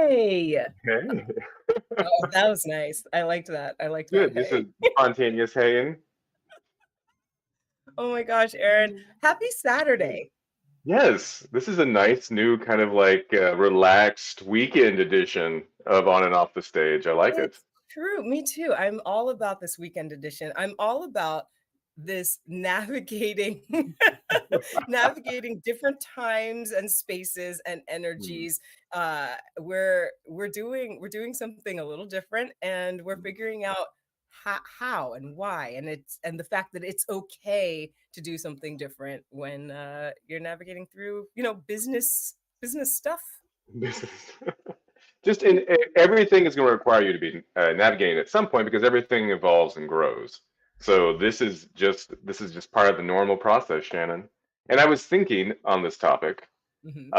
Hey. Okay, Oh, that was nice. I liked that. I liked that good. Just hey. a spontaneous haying. Oh my gosh, Aaron. Happy Hey. Saturday. Yes, this is a nice new kind of like relaxed weekend edition of On and Off the Stage. I like it. It's true. Me too. I'm all about this weekend edition. I'm all about this navigating navigating different times and spaces and Mm, energies. We're doing something a little different and we're mm, figuring out how and why, and the fact that it's okay to do something different when you're navigating through business stuff. This is just everything is going to require you to be navigating at some point because everything evolves and grows. So this is just part of the normal process, Shannon. And I was thinking on this topic Mhm.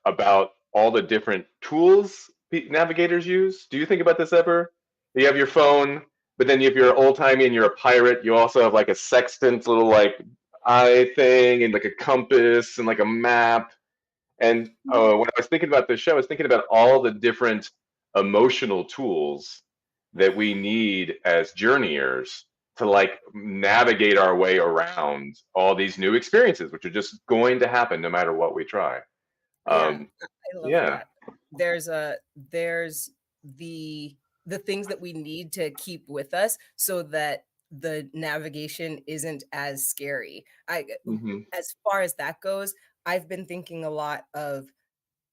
about all the different tools navigators use. Do you think about this ever? You have your phone, but then if you're old timey and you're a pirate, you also have like a sextant little like eye thing and like a compass and like a map. And when I was thinking about this show, I was thinking about all the different emotional tools that we need as journeyers to like navigate our way around all these new experiences, which are just going to happen no matter what we try. Yeah, Um, I love yeah. that. There's the things that we need to keep with us so that the navigation isn't as scary. Hmm. As far as that goes, I've been thinking a lot of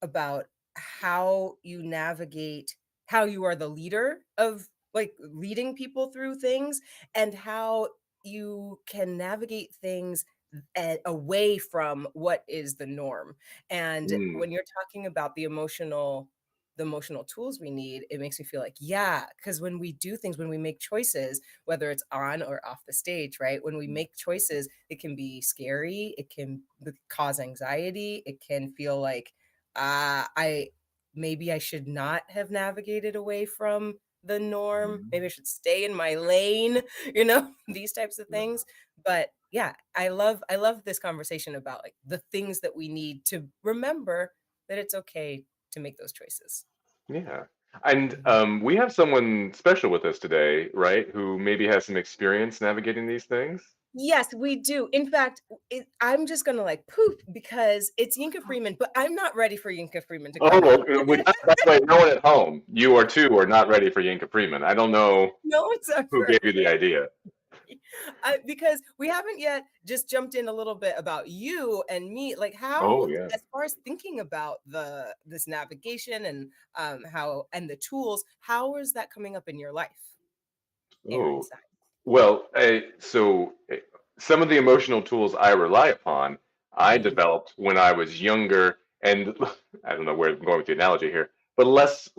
about how you navigate, how you are the leader of like leading people through things, and how you can navigate things away from what is the norm. And Mm, when you're talking about the emotional tools we need, it makes me feel like, yeah, because when we do things, when we make choices, whether it's on or off the stage, right? When we make choices, it can be scary, it can cause anxiety, it can feel like I maybe I should not have navigated away from the norm. mm, Maybe I should stay in my lane, these types of yeah. things. But yeah, I love this conversation about like the things that we need to remember that it's okay to make those choices. Yeah. And Mhm. we have someone special with us today, right? Who maybe has some experience navigating these things. Yes, we do. In fact, I'm just gonna like poof because it's Yinka Freeman, but I'm not ready for Yinka Freeman to come Oh, in. okay. By the way, no one at home. You or two are not ready for Yinka Freeman. I don't know No, it's who over. gave you the idea. Because we haven't yet just jumped in a little bit about you and me, like Oh, how, yeah. as far as thinking about this navigation and how and the tools, how is that coming up in your life, Aaron Oh, Stein? well, some of the emotional tools I rely upon, I Mhm. developed when I was younger, and I don't know where I'm going with the analogy here, but less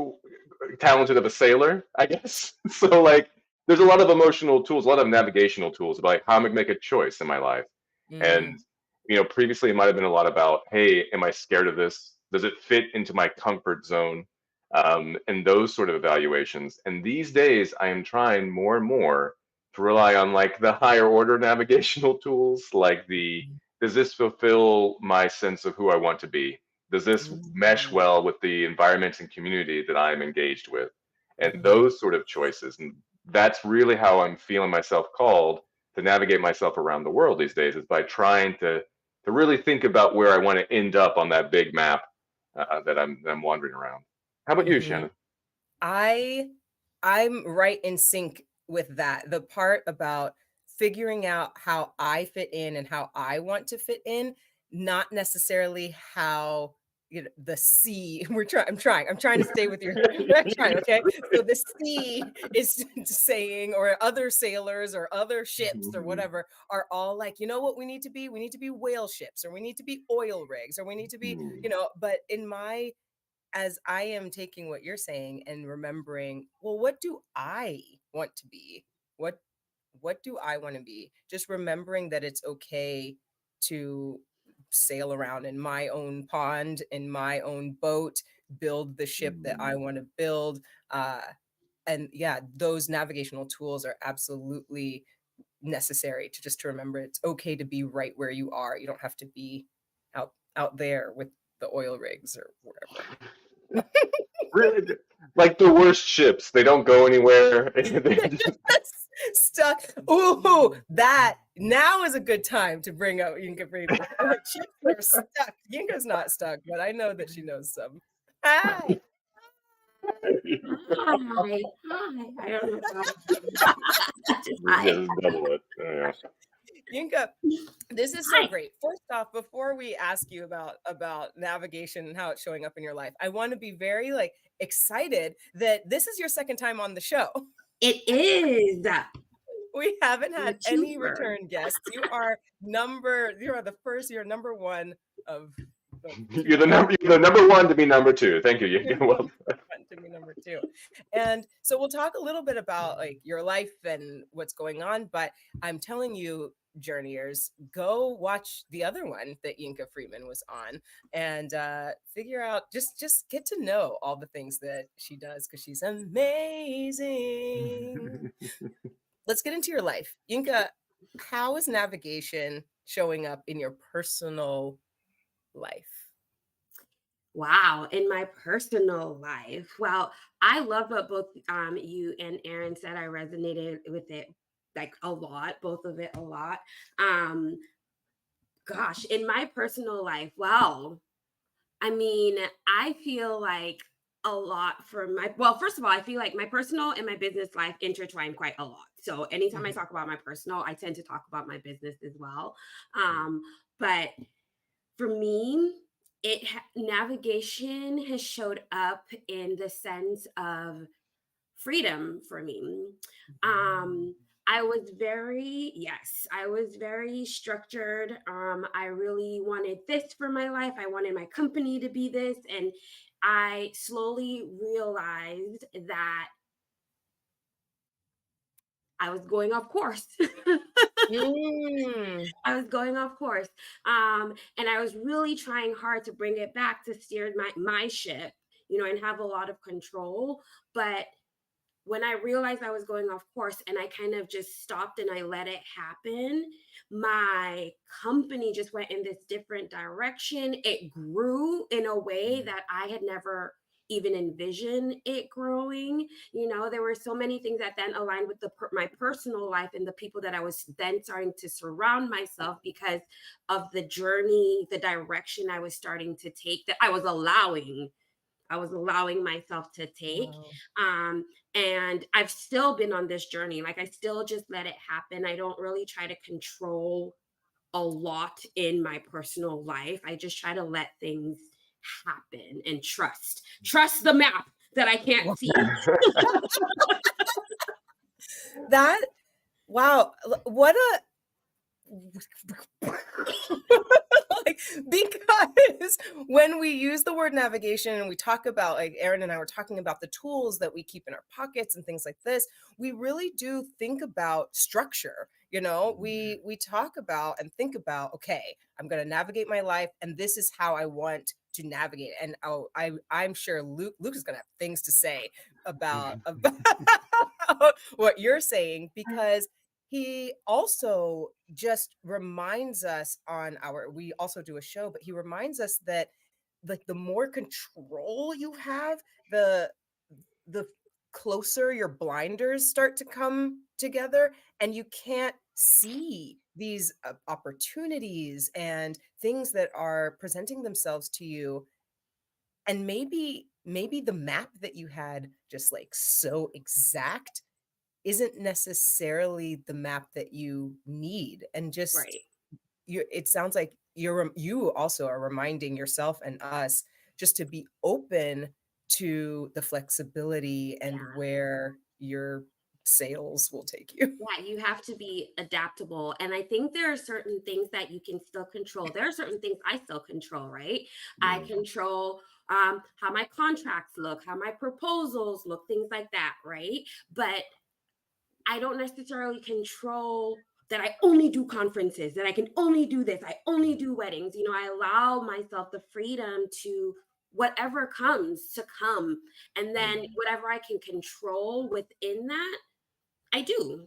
talented of a sailor, I guess. So, like, there's a lot of emotional tools, a lot of navigational tools about like, how I'm gonna make a choice in my life. Mm, And, previously it might have been a lot about, hey, am I scared of this? Does it fit into my comfort zone? And those sort of evaluations. And these days, I am trying more and more to rely on like the higher order navigational tools, like mm, does this fulfill my sense of who I want to be? Does this mesh mm, well with the environment and community that I'm engaged with? And mhm, those sort of choices. And that's really how I'm feeling myself called to navigate myself around the world these days is by trying to really think about where I want to end up on that big map that I'm wandering around. How about you, mhm. Shannon? I I'm right in sync with that. The part about figuring out how I fit in and how I want to fit in, not necessarily how the sea I'm trying to stay with your I'm trying, okay? So the sea is saying, or other sailors or other ships or Mhm. whatever are all like, you know what we need to be? We need to be whale ships, or we need to be oil rigs, or we need to be, Mhm. but in my as I am taking what you're saying and remembering, well, what do I want to be? What what do I want to be? Just remembering that it's okay to sail around in my own pond, in my own boat, build the ship that I Mhm. want to build. Uh, and yeah, those navigational tools are absolutely necessary to remember it's okay to be right where you are. You don't have to be out there with the oil rigs or wherever. Really, like the worst ships. They don't go anywhere. They just Stuck. Ooh, that now is a good time to bring up Yinka Freeman. Like ships that are stuck. Yinka's not stuck, but I know that she knows some. Hi, Hi, hi. I don't know how. Just hi. just double it. Yeah. Yinka. This is so Hi. great. First off, before we ask you about navigation and how it's showing up in your life, I want to be very like excited that this is your second time on the show. It is We haven't a had any twofer. return guests. You are the first, you're number one of the two You're the number one to be number two. Thank you. you're the Well, one to be number two. And so we'll talk a little bit about like your life and what's going on, but I'm telling you, journeyers, go watch the other one that Yinka Freeman was on and figure out just get to know all the things that she does because she's amazing. Let's get into your life. Yinka, how is navigation showing up in your personal life? Wow, in my personal life. Well, I love what both you and Aaron said. I resonated with it like a lot, both of it a lot. Um, Gosh, in my personal life, well, I mean, I feel like a lot for my well, first of all, I feel like my personal and my business life intertwine quite a lot. So anytime I Mhm. talk about my personal, I tend to talk about my business as well. But for me, navigation has showed up in the sense of freedom for me. I was I was very structured. I really wanted this for my life. I wanted my company to be this. And I slowly realized that I was going off course. Mm. I was going off course. And I was really trying hard to bring it back to steer my ship, and have a lot of control. But when I realized I was going off course and I kind of just stopped and I let it happen, my company just went in this different direction. It grew in a way that I had never even envisioned it growing. There were so many things that then aligned with my personal life and the people that I was then starting to surround myself because of the journey, the direction I was starting to take that I was allowing myself to take. Wow. Um, and I've still been on this journey. Like I still just let it happen. I don't really try to control a lot in my personal life. I just try to let things happen and trust the map that I can't see. That wow, what a like because when we use the word navigation and we talk about like Aaron and I were talking about the tools that we keep in our pockets and things like this, we really do think about structure. We talk about and think about, okay, I'm going to navigate my life and this is how I want to navigate. And I'm sure Luke is going to have things to say about what you're saying because he also just reminds us we also do a show, but he reminds us that like the more control you have, the closer your blinders start to come together and you can't see these opportunities and things that are presenting themselves to you. And maybe the map that you had just like so exact isn't necessarily the map that you need and just Right. it sounds like you also are reminding yourself and us just to be open to the flexibility and Yeah. where your sales will take you. Yeah, you have to be adaptable. And I think there are certain things that you can still control. There are certain things I still control, right? I control how my contracts look, how my proposals look, things like that, right? But I don't necessarily control that I only do conferences, that I can only do this, I only do weddings. I allow myself the freedom to whatever comes to come. And then whatever I can control within that, I do.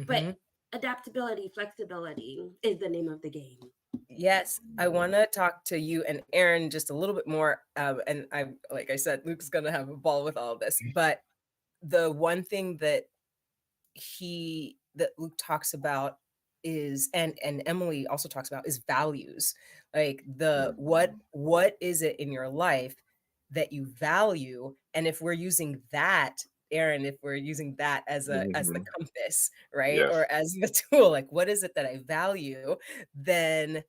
But Mhm. adaptability, flexibility is the name of the game. Yes, I want to talk to you and Aaron just a little bit more. And I, like I said, Luke's gonna have a ball with all of this. But the one thing that Luke talks about is, and Emily also talks about, is values. Like the what is it in your life that you value? And if we're using that, Aaron, if we're using that as the Mhm. compass, right? Yes. Or as the tool, like what is it that I value? Then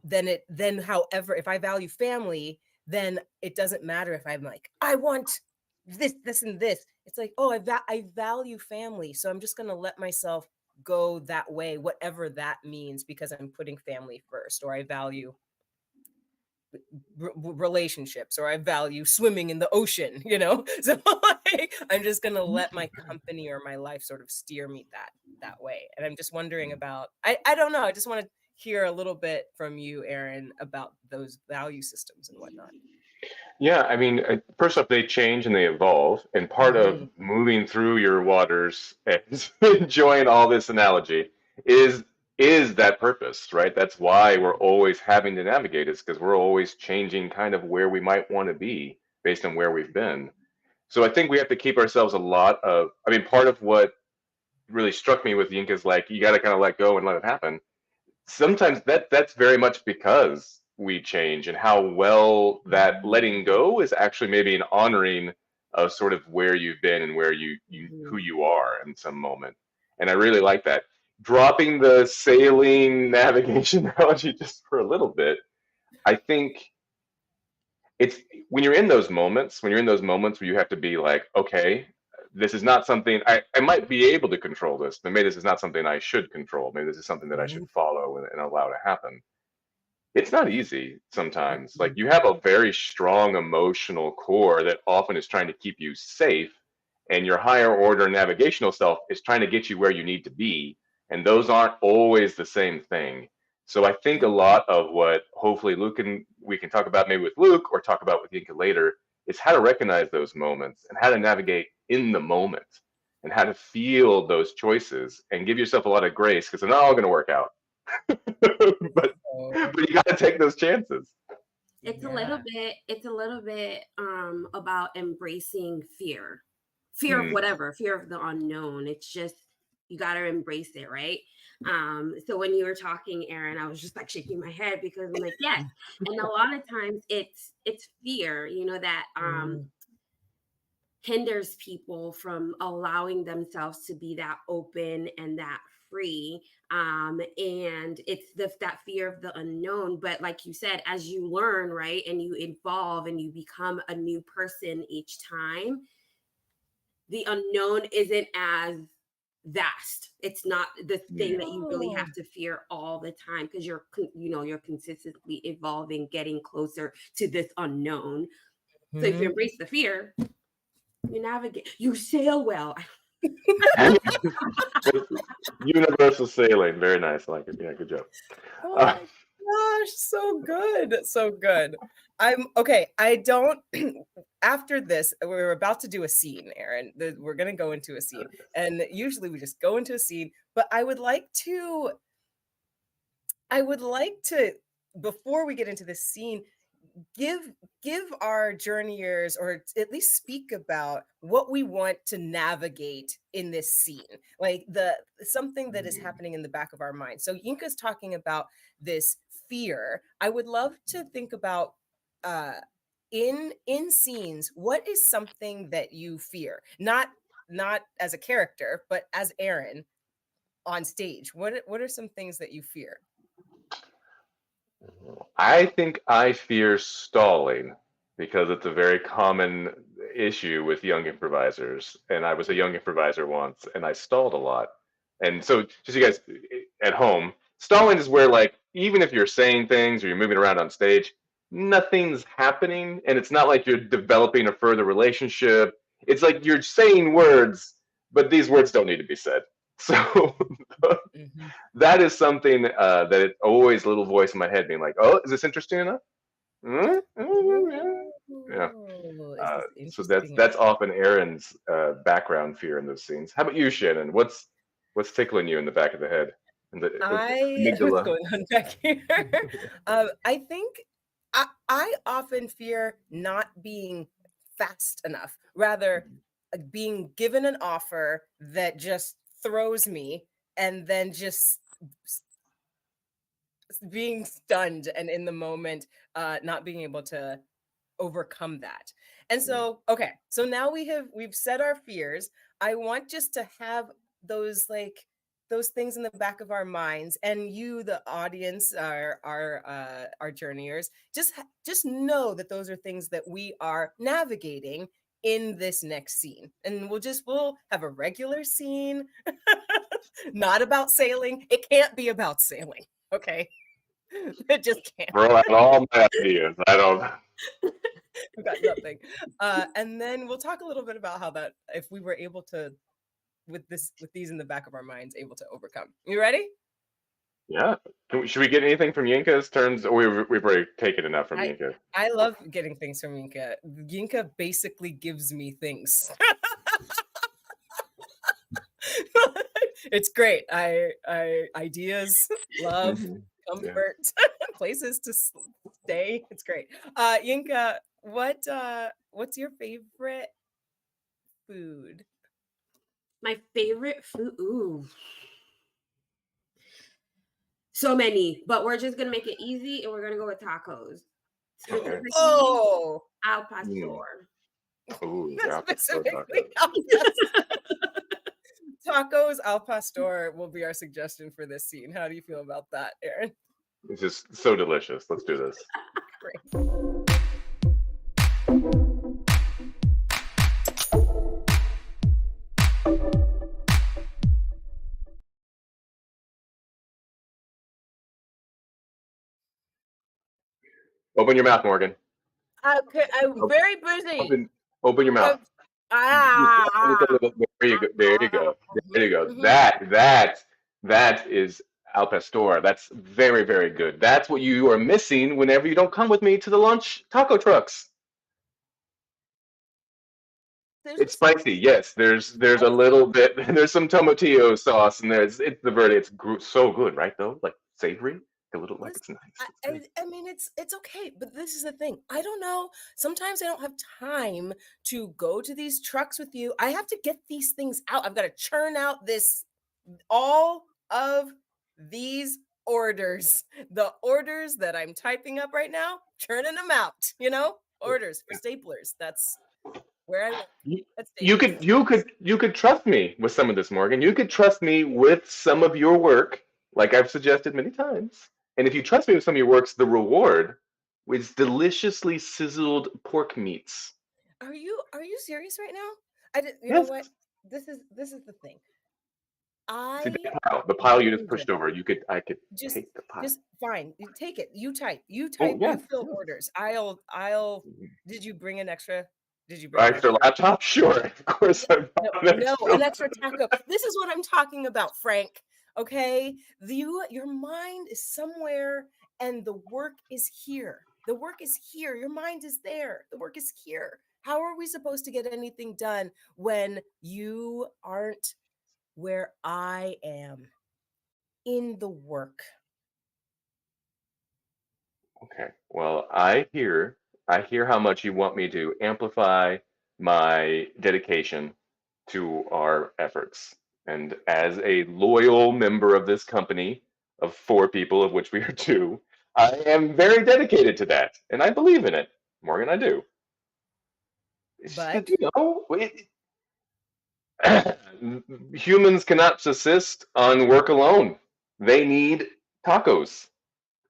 then however, if I value family, then it doesn't matter if I'm like, I want this, and this. It's like, oh, I value family. So I'm just going to let myself go that way, whatever that means, because I'm putting family first, or I value relationships, or I value swimming in the ocean, you know? So like, I'm just going to let my company or my life sort of steer me that way. And I'm just wondering about, I don't know. I just want to hear a little bit from you, Aaron, about those value systems and whatnot. Yeah, I mean, first off, they change and they evolve, and part of Hmm. moving through your waters and enjoying all this analogy is is that purpose, right? That's why we're always having to navigate, is because we're always changing kind of where we might want to be based on where we've been. So I think we have to keep ourselves a lot of, I mean, part of what really struck me with Yinka is like you got to kind of let go and let it happen. Sometimes that's very much because we change, and how well that letting go is actually maybe an honoring of sort of where you've been and where you who Mhm. you are in some moment. And I really like that. Dropping the sailing navigation analogy just for a little bit, I think it's when you're in those moments, when you're in those moments where you have to be like, okay, this is not something I might be able to control this, but maybe this is not something I should control. Maybe this is something that I should Mhm. follow and allow to happen. It's not easy sometimes. Like Mhm. you have a very strong emotional core that often is trying to keep you safe, and your higher order navigational self is trying to get you where you need to be. And those aren't always the same thing. So I think a lot of what hopefully Luke and we can talk about maybe with Luke or talk about with Yinka later is how to recognize those moments and how to navigate in the moment and how to feel those choices and give yourself a lot of grace because they're not all going to work out. but So, but you got to take those chances. yeah. It's a little bit about embracing fear. Fear of Mm. whatever, fear of the unknown. It's just you got to embrace it, right? So when you were talking, Aaron, I was just like shaking my head because I'm like, yes. And a lot of times it's fear, that Mm. hinders people from allowing themselves to be that open and that free. And it's that fear of the unknown. But like you said, as you learn, right, and you evolve and you become a new person each time, the unknown isn't as vast. It's not the thing that you really Oh. have to fear all the time because you're consistently evolving, getting closer to this unknown. So if you Mhm. embrace the fear, you navigate, you sail well. Universal sailing, very nice. I like it. Yeah, good job. Oh Uh, my gosh, so good. So good. I'm okay. I don't after this, we're about to do a scene, Aaron. We're gonna go into a scene. And usually we just go into a scene, but I would like to, before we get into this scene, give give our journeyers, or at least speak about what we want to navigate in this scene, like the something that is happening in the back of our mind. So Yinka's talking about this fear. I would love to think about, uh in scenes, what is something that you fear, not as a character, but as Aaron on stage. What are some things that you fear? I think I fear stalling because it's a very common issue with young improvisers. And I was a young improviser once and I stalled a lot. And so, just so you guys at home, stalling is where, like, even if you're saying things or you're moving around on stage, nothing's happening. And it's not like you're developing a further relationship. It's like you're saying words, but these words don't need to be said. So, Mhm. that is something that it always a little voice in my head being like, "Oh, is this interesting enough?" Yeah. Oh, is this So that's interesting that's enough? often Aaron's background fear in those scenes. How about you, Shannon? What's tickling you in the back of the head? the what's amygdala. going on back here? I think I often fear not being fast enough, rather being given an offer that just throws me and then just being stunned and in the moment, not being able to overcome that. And so, okay, so now we've set our fears. I want just to have those those things in the back of our minds, and you, the audience, our journeyers, just know that those are things that we are navigating in this next scene. And we'll have a regular scene, not about sailing. It can't be about sailing. Okay. It just can't. Throw out all my ideas. I don't. I've got nothing. And then we'll talk a little bit about how that, if we were able to, with these in the back of our minds, able to overcome. You ready? Yeah. Should we get anything from Yinka's turns? Or we've already taken enough from I Yinka. I love getting things from Yinka. Yinka basically gives me things. It's great. I ideas, love, Yeah. comfort, places to stay. It's great. Yinka, what's your favorite food? My favorite food. Ooh, so many, but we're just gonna make it easy, and we're gonna go with tacos. Okay. Specifically, Oh, al Mm. pastor. Ooh, that's yeah. specifically al tacos al pastor will be our suggestion for this scene. How do you feel about that, Aaron? It's just so delicious. Let's do this. Great. Open your mouth, Morgan. Okay, I'm Open, very busy. open, open your Uh, mouth. Just a ah, little. There you go. There you go. There you go. mhm. That is al pastor. That's very, very good. That's what you are missing whenever you don't come with me to the lunch taco trucks. There's It's just spicy, yes. There's a little bit. There's some tomatillo sauce, and it's the verde. It's so good, right? Though, like savory, a little like listen, it's nice. It's good. I mean, it's okay, but this is the thing. I don't know. Sometimes I don't have time to go to these trucks with you. I have to get these things out. I've got to churn out all of these orders. The orders that I'm typing up right now, churning them out. Orders for staplers. That's where I work You, at you staplers. could trust me with some of this, Morgan. You could trust me with some of your work, like I've suggested many times. And if you trust me with some of your works, the reward is deliciously sizzled pork meats. Are you serious right now? I did, you know Yes. what? This is the thing. See I the pile you just need pushed this. over. I could Just take the pile. just fine. You take it. You Oh type, you yes, fill yes. orders. I'll did you bring an extra? Did you bring an Extra extra? laptop? Sure, of course I No, bought an no, extra an extra laptop. taco. This is what I'm talking about, Frank. Okay? Your mind is somewhere and the work is here. The work is here. Your mind is there. The work is here. How are we supposed to get anything done when you aren't where I am in the work? Okay. Well, I hear how much you want me to amplify my dedication to our efforts. And as a loyal member of this company of four people, of which we are two, I am very dedicated to that, and I believe in it. Morgan, I do. It's just that But humans cannot subsist on work alone. They need tacos.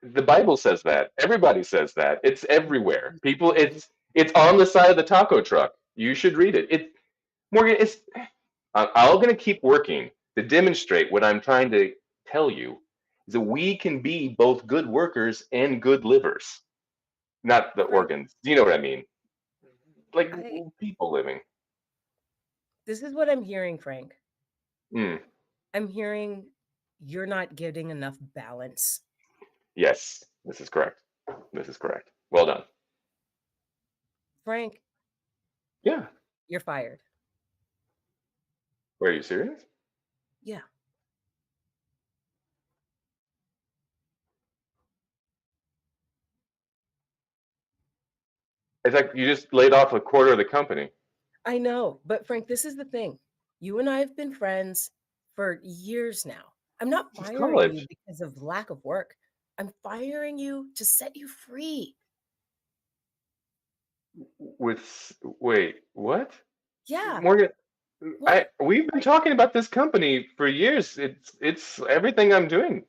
The Bible says that. Everybody says that. It's everywhere. People, it's on the side of the taco truck. You should read it. Morgan, I'm going to keep working to demonstrate what I'm trying to tell you is that we can be both good workers and good livers, not the Frank, organs. You know what I mean? Like I people living. this is what I'm hearing, Frank. Mm, I'm hearing you're not getting enough balance. yes, this is correct. This is correct. Well done. Frank, Yeah. you're fired. Are you serious? Yeah. It's like you just laid off a quarter of the company. I know, but Frank, this is the thing. You and I have been friends for years now. I'm not Since firing you college. because of lack of work. I'm firing you to set you free. Wait, what? Yeah, Morgan, what? we've been talking about this company for years. It's everything I'm doing.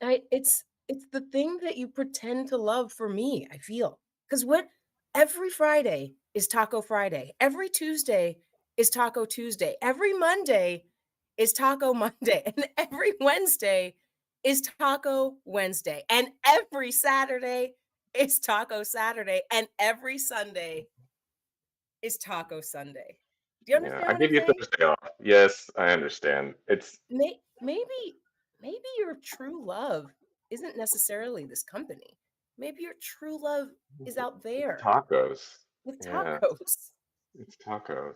It's the thing that you pretend to love for me, I feel. Because what every Friday is Taco Friday. Every Tuesday is Taco Tuesday. Every Monday is Taco Monday. And every Wednesday is Taco Wednesday. And every Saturday is Taco Saturday. And every Sunday is Taco Sunday. Do you Yeah, understand I what give I'm you saying? Thursday off. Yes, I understand. It's Maybe your true love isn't necessarily this company. Maybe your true love is out it's there tacos. with Yeah, tacos. it's tacos.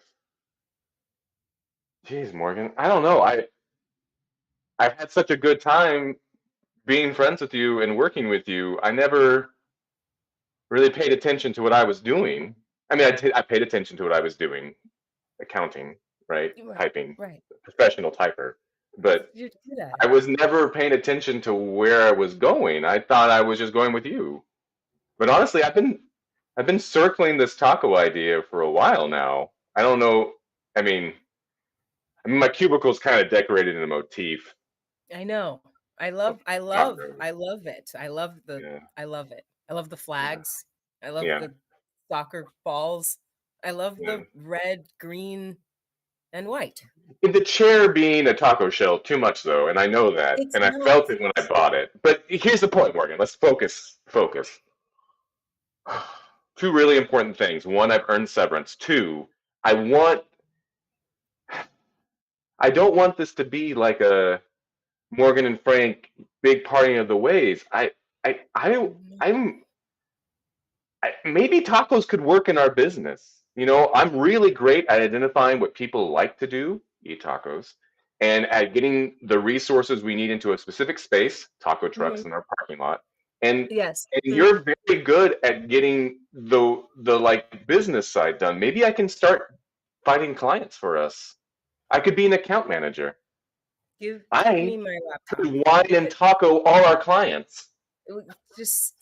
Jeez, Morgan. I don't know. I've had such a good time being friends with you and working with you. I never really paid attention to what I was doing. I mean, I paid attention to what I was doing, accounting, right? Right, Typing, right. professional typer. But You're good at I it. was never paying attention to where I was going. I thought I was just going with you. But honestly, I've been circling this taco idea for a while now. I don't know. I mean, my cubicle's kind of decorated in a motif I know. of tacos. I love it. Yeah, I love it. I love the yeah, flags. I love yeah, the soccer balls. I love yeah. the red, green, and white. The chair being a taco shell, too much though, and I know that, It's and I not. felt it when I bought it. But here's the point, Morgan. Let's focus. Focus. Two really important things. One, I've earned severance. Two, I want. I don't want this to be like a Morgan and Frank big partying of the ways. Mhm. I'm. Maybe tacos could work in our business. I'm really great at identifying what people like to do, eat tacos, and at getting the resources we need into a specific space, taco trucks Mhm. in our parking lot. And Yes. and you're very good at getting the like business side done. Maybe I can start finding clients for us. I could be an account manager. Give me I my laptop. could wine and taco all our clients. Just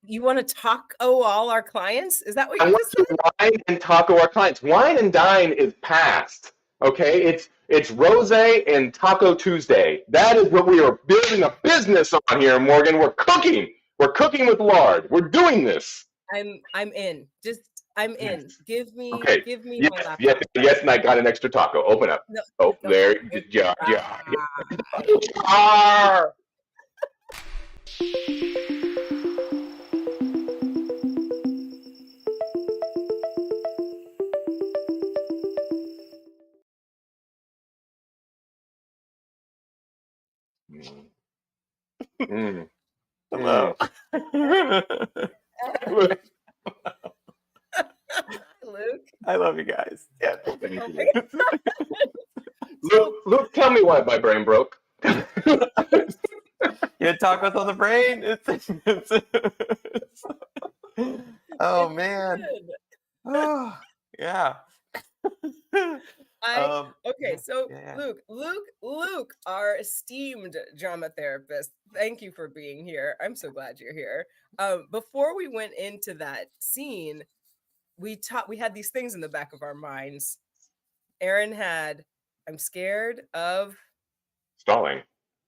you want to talk all our clients? Is that what I you want just to said? wine and taco our clients. Wine and dine is past. Okay, it's rose and Taco Tuesday. That is what we are building a business on here, Morgan. We're cooking. We're cooking with lard. We're doing this. I'm in. Just I'm Yes. in. Okay. Give me Yes. my Yes. laptop. Yes. And I got an extra taco. Open up. No, Oh, okay. there. Yeah. Yeah. Ah. Yeah. Mm, mm, Hello. mm. Luke, Luke. I love you guys. Yeah. thank Oh my you. God. Luke, So Luke, tell me why my brain broke. You had tacos on the brain. Oh it's man. good. Oh yeah. I okay, Yeah. so Yeah. Luke, our esteemed drama therapist. Thank you for being here. I'm so glad you're here. Before we went into that scene, we had these things in the back of our minds. Aaron had, I'm scared of Stalling.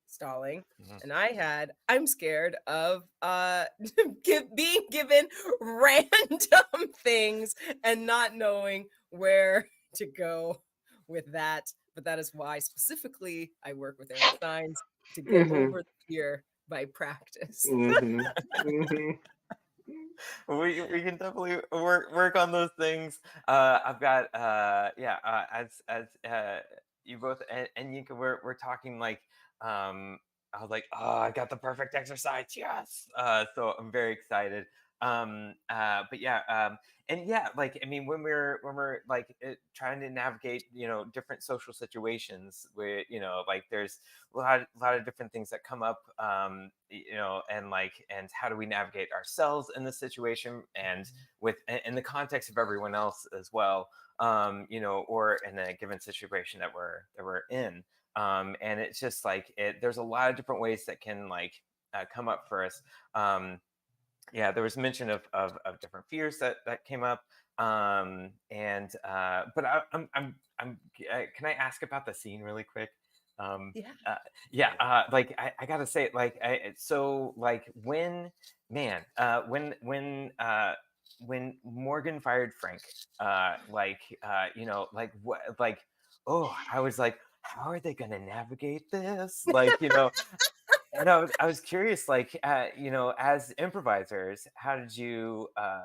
stalling, Mhm. and I had, I'm scared of being given random things and not knowing where to go with that. But that is why specifically I work with Aaron Steins to get Mm-hmm. over the fear by practice. Mm-hmm. Mm-hmm. We can definitely work on those things. I've got as you both and Yinka we're talking like I was like, oh, I got the perfect exercise. Yes. So I'm very excited. But yeah, and yeah, like I mean, when we're like trying to navigate, different social situations, where like there's a lot of different things that come up, and like, and how do we navigate ourselves in the situation, and in the context of everyone else as well, or in a given situation that we're in. And it's just like there's a lot of different ways that can like come up for us. Yeah, there was mention of different fears that came up. And but can I ask about the scene really quick? um Yeah. yeah, like I gotta say, like so like when, man, when Morgan fired Frank, like what, like, oh, I was like, how are they gonna navigate this, like, and I was curious, like, as improvisers, how did you uh,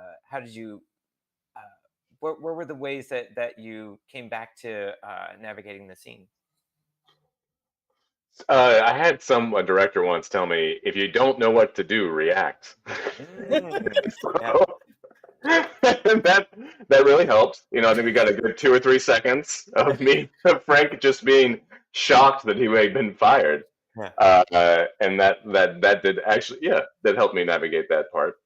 what were the ways that you came back to navigating the scene? I had a director once tell me, if you don't know what to do, react. Mm, yeah, So that really helped. I think we got a good 2 or 3 seconds of me, of Frank just being shocked that he had been fired, yeah. and that did actually, yeah, that helped me navigate that part,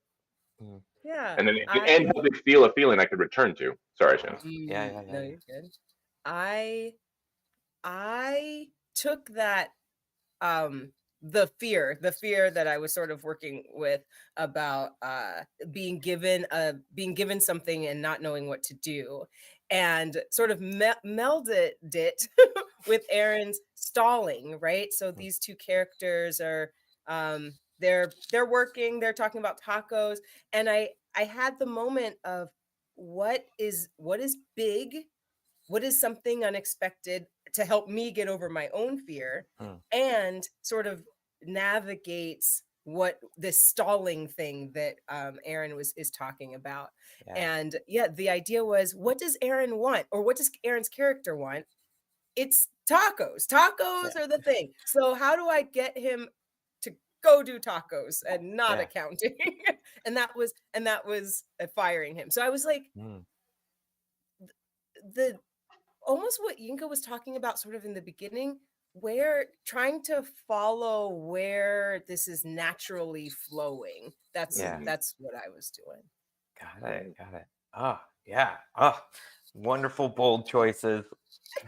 Mm. Yeah. and then and I helped me feel a feeling I could return to. Sorry, Shannon. Yeah, yeah, yeah, no, yeah. you're good. I I took that the fear that I was sort of working with about being given something and not knowing what to do, and sort of melded it with Aaron's stalling, right? So Mm, these two characters are they're working, they're talking about tacos, and I had the moment of what is big, what is something unexpected to help me get over my own fear, mm, and sort of navigates what this stalling thing that Aaron is talking about. yeah, And yeah, the idea was, what does Aaron want, or what does Aaron's character want? It's tacos. Tacos yeah, are the thing. So how do I get him to go do tacos and not yeah. accounting? and that was firing him. So I was like, Mm, the almost what Yinka was talking about sort of in the beginning, where trying to follow where this is naturally flowing. That's yeah. Mhm. that's what I was doing. Got it, got it. Oh, yeah. Oh, wonderful, bold choices.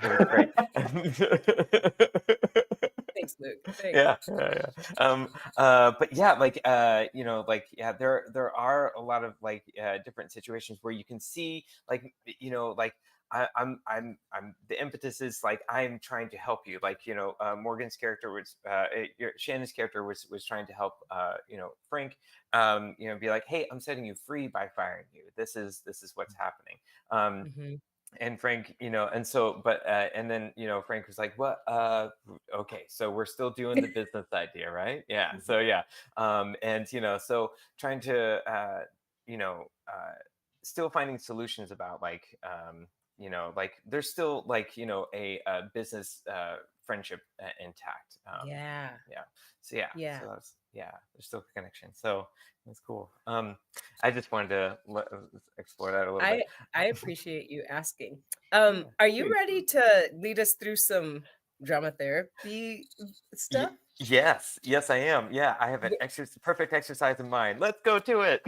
That was great. Thanks, Luke. Thanks. Yeah, yeah, yeah. But yeah, like, like, yeah, there are a lot of like different situations where you can see, like, like, I'm the impetus is like I'm trying to help you. Like, Morgan's character was, Shannon's character was trying to help, Frank, be like, hey, I'm setting you free by firing you. This is what's happening. Mhm. And Frank, and so, but and then, Frank was like, what, okay, so we're still doing the business idea, right? Yeah, so yeah. And so trying to you know still finding solutions about, like, like there's still, like, a business friendship intact. Yeah. Yeah, so yeah, Yeah. so that's, yeah, there's still a connection, so that's cool. I just wanted to explore that a little bit. I I appreciate you asking. Yeah. Are you ready to lead us through some drama therapy Y- stuff? yes, yes, I am. Yeah, I have an perfect exercise in mind. Let's go to it.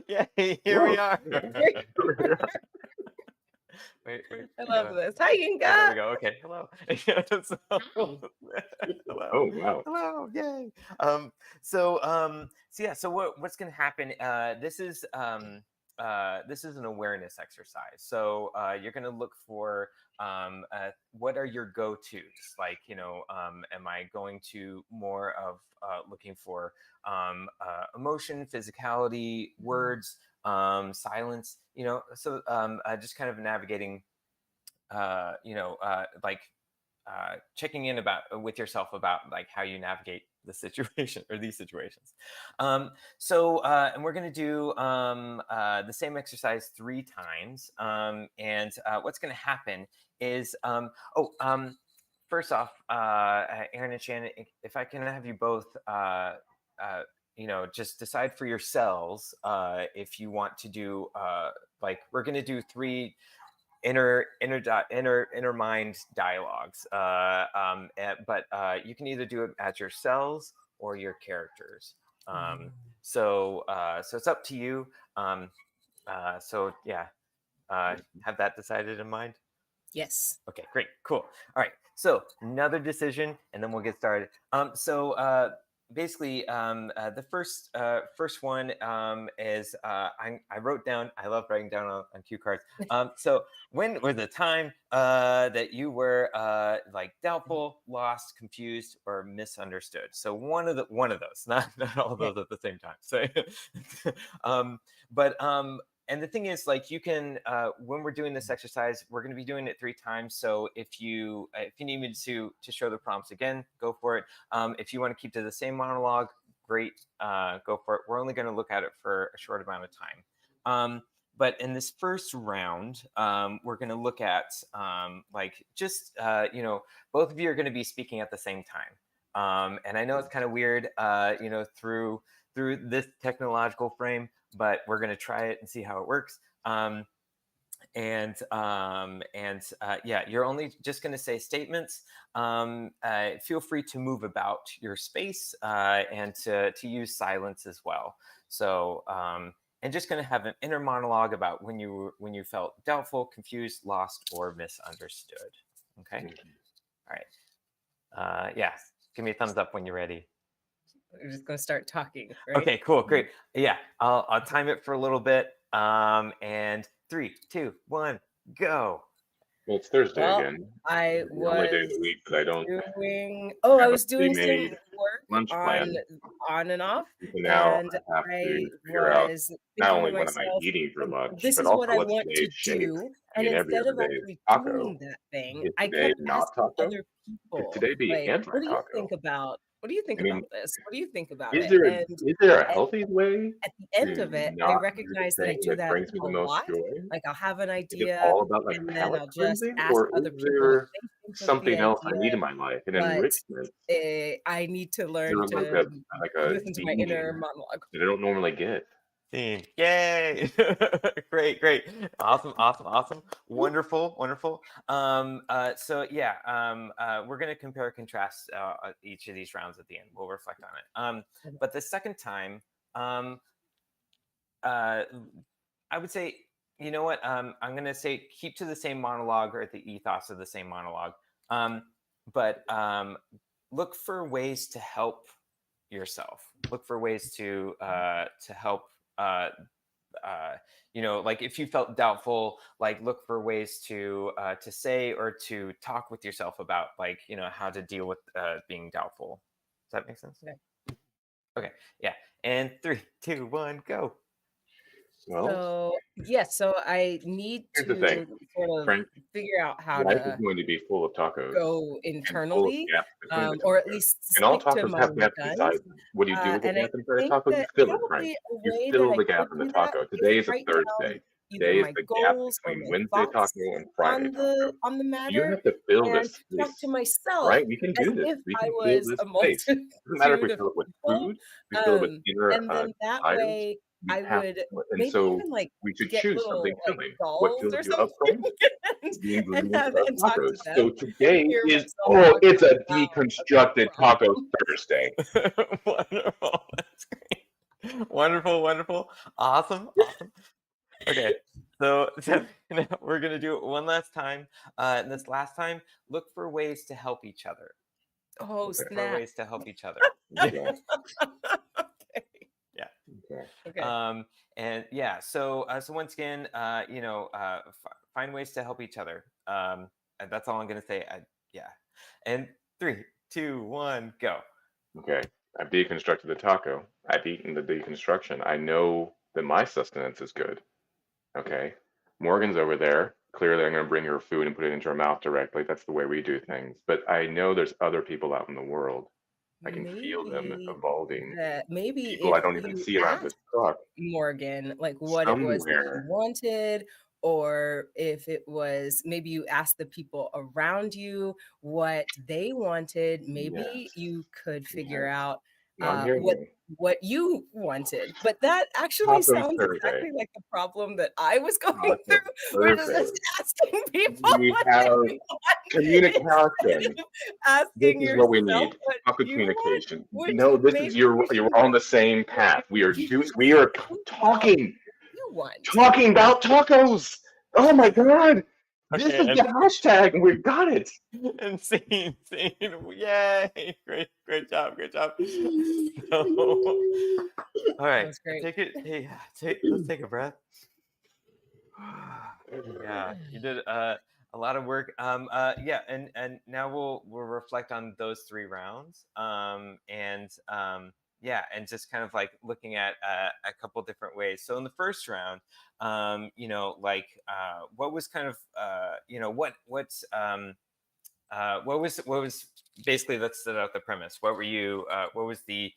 Yay, here we Woo. are. Great. Wait, wait, I I love gotta. this. Hi, Oh, there Yinka. we go. Okay, hello. Yeah, Hi. hello, Oh, wow. hello, yay. So yeah, so what's gonna happen? This is an awareness exercise. So you're gonna look for, what are your go-tos? Like, am I going to more of looking for emotion, physicality, words, silence? So just kind of navigating, like, checking in about with yourself about, like, how you navigate the situation or these situations. And we're going to do the same exercise 3 times. And what's going to happen is, first off, Aaron and Shannon, if I can have you both just decide for yourselves if you want to do like we're going to do 3 inner mind dialogues. But you can either do it as yourselves or your characters. So it's up to you. So yeah, have that decided in mind. Yes. Okay, great, cool. All right, so another decision, and then we'll get started. Basically, the first one is I wrote down. I love writing down on cue cards. So when was the time that you were like doubtful, lost, confused, or misunderstood? So one of those, not all of Okay. those at the same time. So, but and the thing is, like, you can when we're doing this exercise, we're going to be doing it 3 times. So if you need me to show the prompts again, go for it. If you want to keep to the same monologue, great, go for it. We're only going to look at it for a short amount of time. But in this first round, we're going to look at like just both of you are going to be speaking at the same time. And I know it's kind of weird, through this technological frame, but we're going to try it and see how it works. Yeah, you're only just going to say statements. Feel free to move about your space and to use silence as well. So and just going to have an inner monologue about when you felt doubtful, confused, lost, or misunderstood. Okay. All right. Yeah. Give me a thumbs up when you're ready. We're just going to start talking, right? Okay, cool, great. Yeah, I'll time it for a little bit. And 3, 2, 1, go. Well, it's Thursday Well, again. I It's the only day of was the week that I don't doing, I have a was doing some pre-made work lunch plan. on and off, So now and I have I to figure out was not thinking to only what am I myself, eating for like, lunch, this but is what also I what's want to today's shape. do. I And mean, every instead other of day is actually taco. doing that thing, Could I today kept not asking taco? other Could people, today be like, what do you anti-taco? think about I mean, this? What do you think about is it? there And is there a at healthy way at the end to of it, I not do the recognize that I thing do that that brings me a the most lot. joy? Like, I'll have an Is it idea, all about like and then palate I'll just cleansing, ask or is other people what there they think of the something else I idea. need in my life, an But enrichment? I need to Is learn there to like a listen to my inner meaning monologue. that I don't normally get? Theme. Yay! Great. Awesome. Wonderful. So yeah, we're gonna compare and contrast each of these rounds at the end. We'll reflect on it. But the second time, I would say, you know what? I'm gonna say keep to the same monologue or the ethos of the same monologue. But look for ways to help yourself. Look for ways to help. Like if you felt doubtful, like look for ways to say or to talk with yourself about, like, how to deal with being doubtful. Does that make sense? Okay. Okay. Yeah. And 3, 2, 1, go. Well, So I need here's the thing, to sort of Frank. figure out how Life is to going to be full of tacos go and full of internally, gaps between the or at tacos. least And all stick to tacos my have gaps guns. inside them. What do you do with the And I gap inside a think taco? You that fill it, Frank. probably a You way that fill I the gap could in the do that taco. is Today is a write down Thursday. either Today is my the gap goals or between my Wednesday thoughts taco and Friday taco. on the You matter, have to fill and this talk to space, myself right? We can as do this. if We I can fill was this a space. It doesn't matter if we multitude of fill it with people. food, we fill it with inner And then that desires. way We I have would to, and maybe so even, like, we should get choose something little, like, filling. What dolls fills or you up, something Frank? and The ingredients of talk to tacos. them So and today hear is, myself oh, talk it's out a loud about the deconstructed Taco problem. Thursday. Wonderful. That's great. Wonderful. Awesome. Okay. So we're gonna do it one last time. And this last time, look for ways to help each other. Oh, Okay. For snap. ways to help each other. Okay. Okay. Yeah. Okay. Okay. And yeah, so once again, find ways to help each other. And that's all I'm gonna say. Yeah. And 3, 2, 1, go. Okay. I've deconstructed the taco. I've eaten the deconstruction. I know that my sustenance is good. Okay. Morgan's over there. Clearly, I'm going to bring her food and put it into her mouth directly. That's the way we do things. But I know there's other people out in the world. I can feel them evolving. Maybe People if I don't even you see around this ask truck. Morgan, like, what it was that he Somewhere. wanted, or if it was maybe you asked the people around you what they wanted, Yes. maybe you could figure Yes. out No, I'm hearing what you. what you wanted. But that actually Taco sounds Thursday. exactly like the problem that I was going Taco through, which is Thursday. just asking people We what have they want communication. instead of This asking is what we yourself need. what Taco you want, communication. which No, this is maybe you you're should on the same path. We are think about talking what you want. about tacos. Oh my god. This Okay, is the hashtag and we've got it. and scene. Yay! Great job. So, all That right, was great. take it. Hey, let's take a breath. Yeah, you did a lot of work. Yeah, and now we'll reflect on those 3 rounds. Yeah, and just kind of like looking at a couple different ways. So in the first round, what was kind of what was basically, let's set out the premise. What was the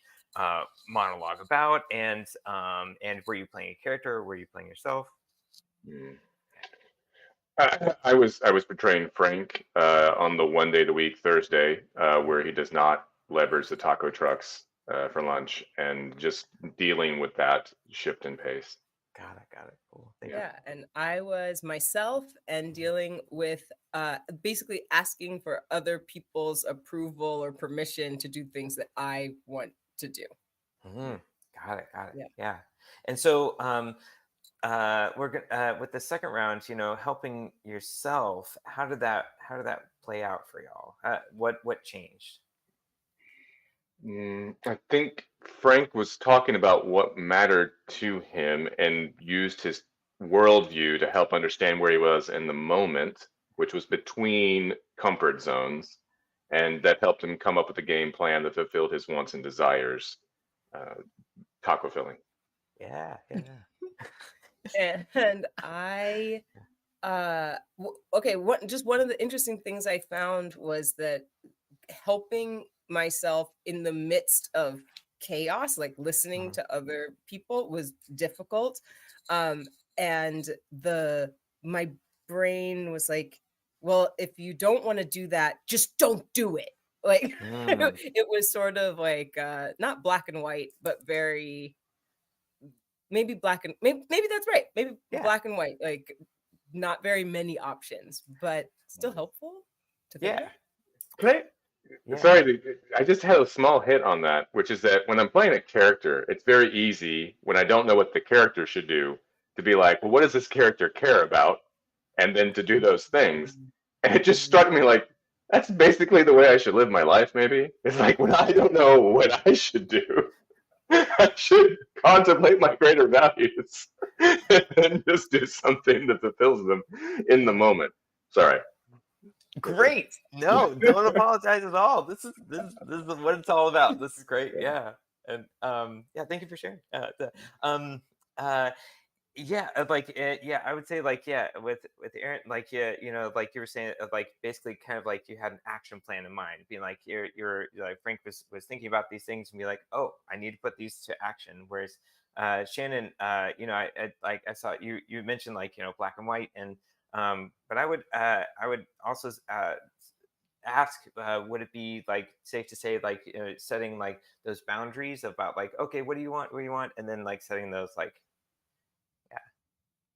monologue about, and were you playing a character, or were you playing yourself? Mm. I was portraying Frank on the one day of the week, Thursday, where he does not leverage the taco trucks for lunch, and just dealing with that shift in pace. Got it. Cool. Thank you. Yeah, and I was myself and dealing with basically asking for other people's approval or permission to do things that I want to do. Mhm. Got it. Yeah. Yeah. And so we're going with the second round, helping yourself. How did that play out for y'all? What changed? I think Frank was talking about what mattered to him and used his worldview to help understand where he was in the moment, which was between comfort zones. And that helped him come up with a game plan that fulfilled his wants and desires, uh, taco filling. Yeah. And I okay, one of the interesting things I found was that helping myself in the midst of chaos, like listening Mhm. to other people, was difficult. Um, and the my brain was like, well, if you don't want to do that, just don't do it. Like Mm, it was sort of like not black and white, but very maybe black and maybe that's right. Maybe yeah. black and white, like not very many options, but still helpful to think Yeah. about. Can I Yeah. Sorry, I just had a small hit on that, which is that when I'm playing a character, it's very easy when I don't know what the character should do to be like, well, what does this character care about? And then to do those things. And it just struck me like, that's basically the way I should live my life, maybe. It's like when I don't know what I should do, I should contemplate my greater values and then just do something that fulfills them in the moment. Sorry. That's Great. No, don't apologize at all. This is what it's all about. This is great. it. Yeah. And yeah, thank you for sharing. Um uh yeah, yeah, I would say, like, yeah, with Aaron, like, yeah, like you were saying, like, basically kind of like you had an action plan in mind, being like, you're like, Frank was thinking about these things and be like, oh, I need to put these to action. Whereas Shannon, I saw you mentioned, like, black and white, and but I would also ask, would it be like safe to say, like, setting like those boundaries about, like, okay, what do you want, and then like setting those, like,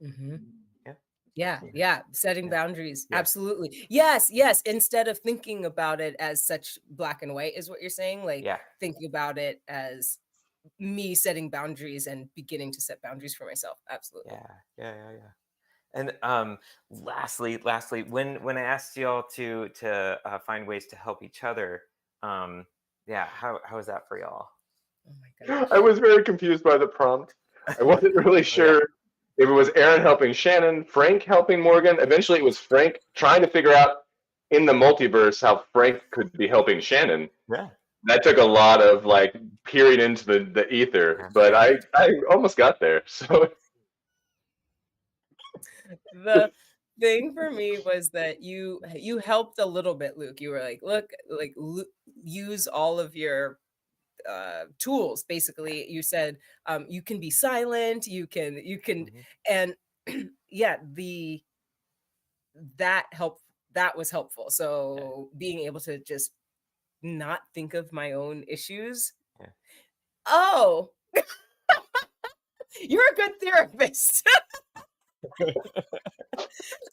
Mhm. yeah. Yeah, Yeah. yeah, setting Yeah. boundaries. Yeah. Absolutely. Yes, yes, instead of thinking about it as such black and white is what you're saying, like, Yeah. thinking about it as me setting boundaries and beginning to set boundaries for myself. Absolutely. Yeah. Yeah. And lastly, when I asked y'all to find ways to help each other, yeah, how was that for y'all? Oh my I gosh. was very confused by the prompt. I wasn't really Oh yeah. sure if it was Aaron helping Shannon, Frank helping Morgan. Eventually, it was Frank trying to figure out in the multiverse how Frank could be helping Shannon. Yeah. That took a lot of like peering into the ether, but Yeah. I almost got there. So The thing for me was that you helped a little bit, Luke. You were like, look, like use all of your tools. Basically, you said you can be silent, you can Mhm. and yeah, the that help that was helpful. Yeah. So being able to just not think of my own issues. Yeah. Oh, you're a good therapist.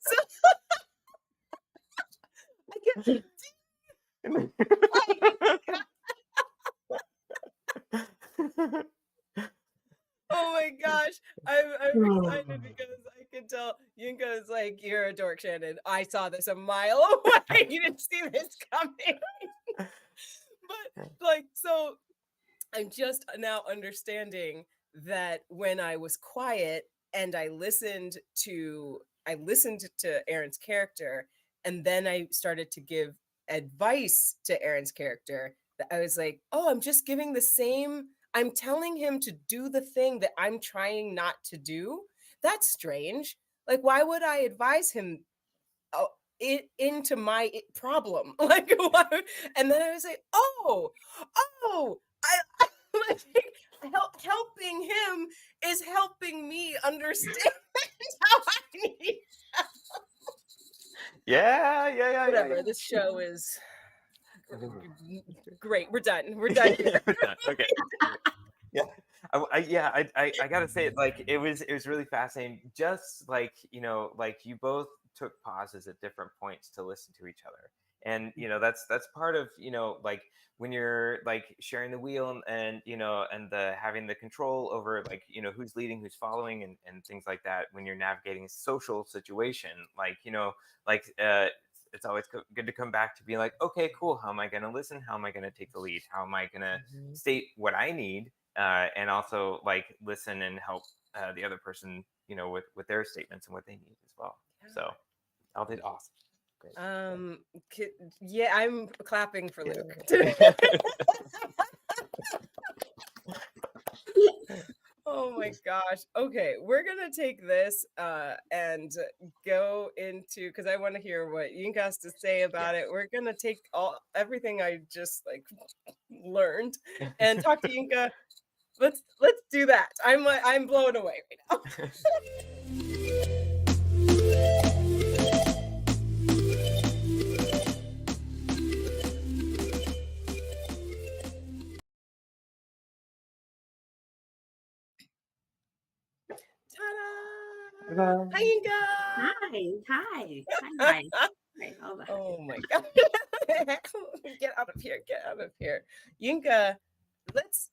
So I get, oh my gosh. I'm excited because I can tell Yinka is like, you're a dork, Shannon. I saw this a mile away. You didn't see this coming. But like, so I'm just now understanding that when I was quiet and I listened to Aaron's character, and then I started to give advice to Aaron's character, that I was like, oh, I'm telling him to do the thing that I'm trying not to do. That's strange. Like, why would I advise him oh, into my problem? Like, why? And then I was like, I like, helping him is helping me understand how I need. Yeah. Whatever. This show is great. We're done. We're done here. We're done. Okay. Yeah. I gotta say, like, it was really fascinating. Just like, like you both took pauses at different points to listen to each other, and that's part of like when you're like sharing the wheel, and and the having the control over, like, who's leading, who's following, and things like that. When you're navigating a social situation, like like it's always good to come back to be like, okay, cool, how am I going to listen, how am I going to take the lead, how am I going to Mhm. state what I need, and also like listen and help the other person, with their statements and what they need as well. So all did awesome. Great. Yeah, I'm clapping for Luke. Yeah. Oh my gosh. Okay, we're gonna take this and go into, because I want to hear what Yinka has to say about Yes. it. We're gonna take everything I just like learned and talk to Yinka. Let's do that. I'm blown away right now. Ta-da! Ta-da. Hi, Yinka! Hi. Right, hold on. Oh my god. Get out of here. Get out of here. Yinka, let's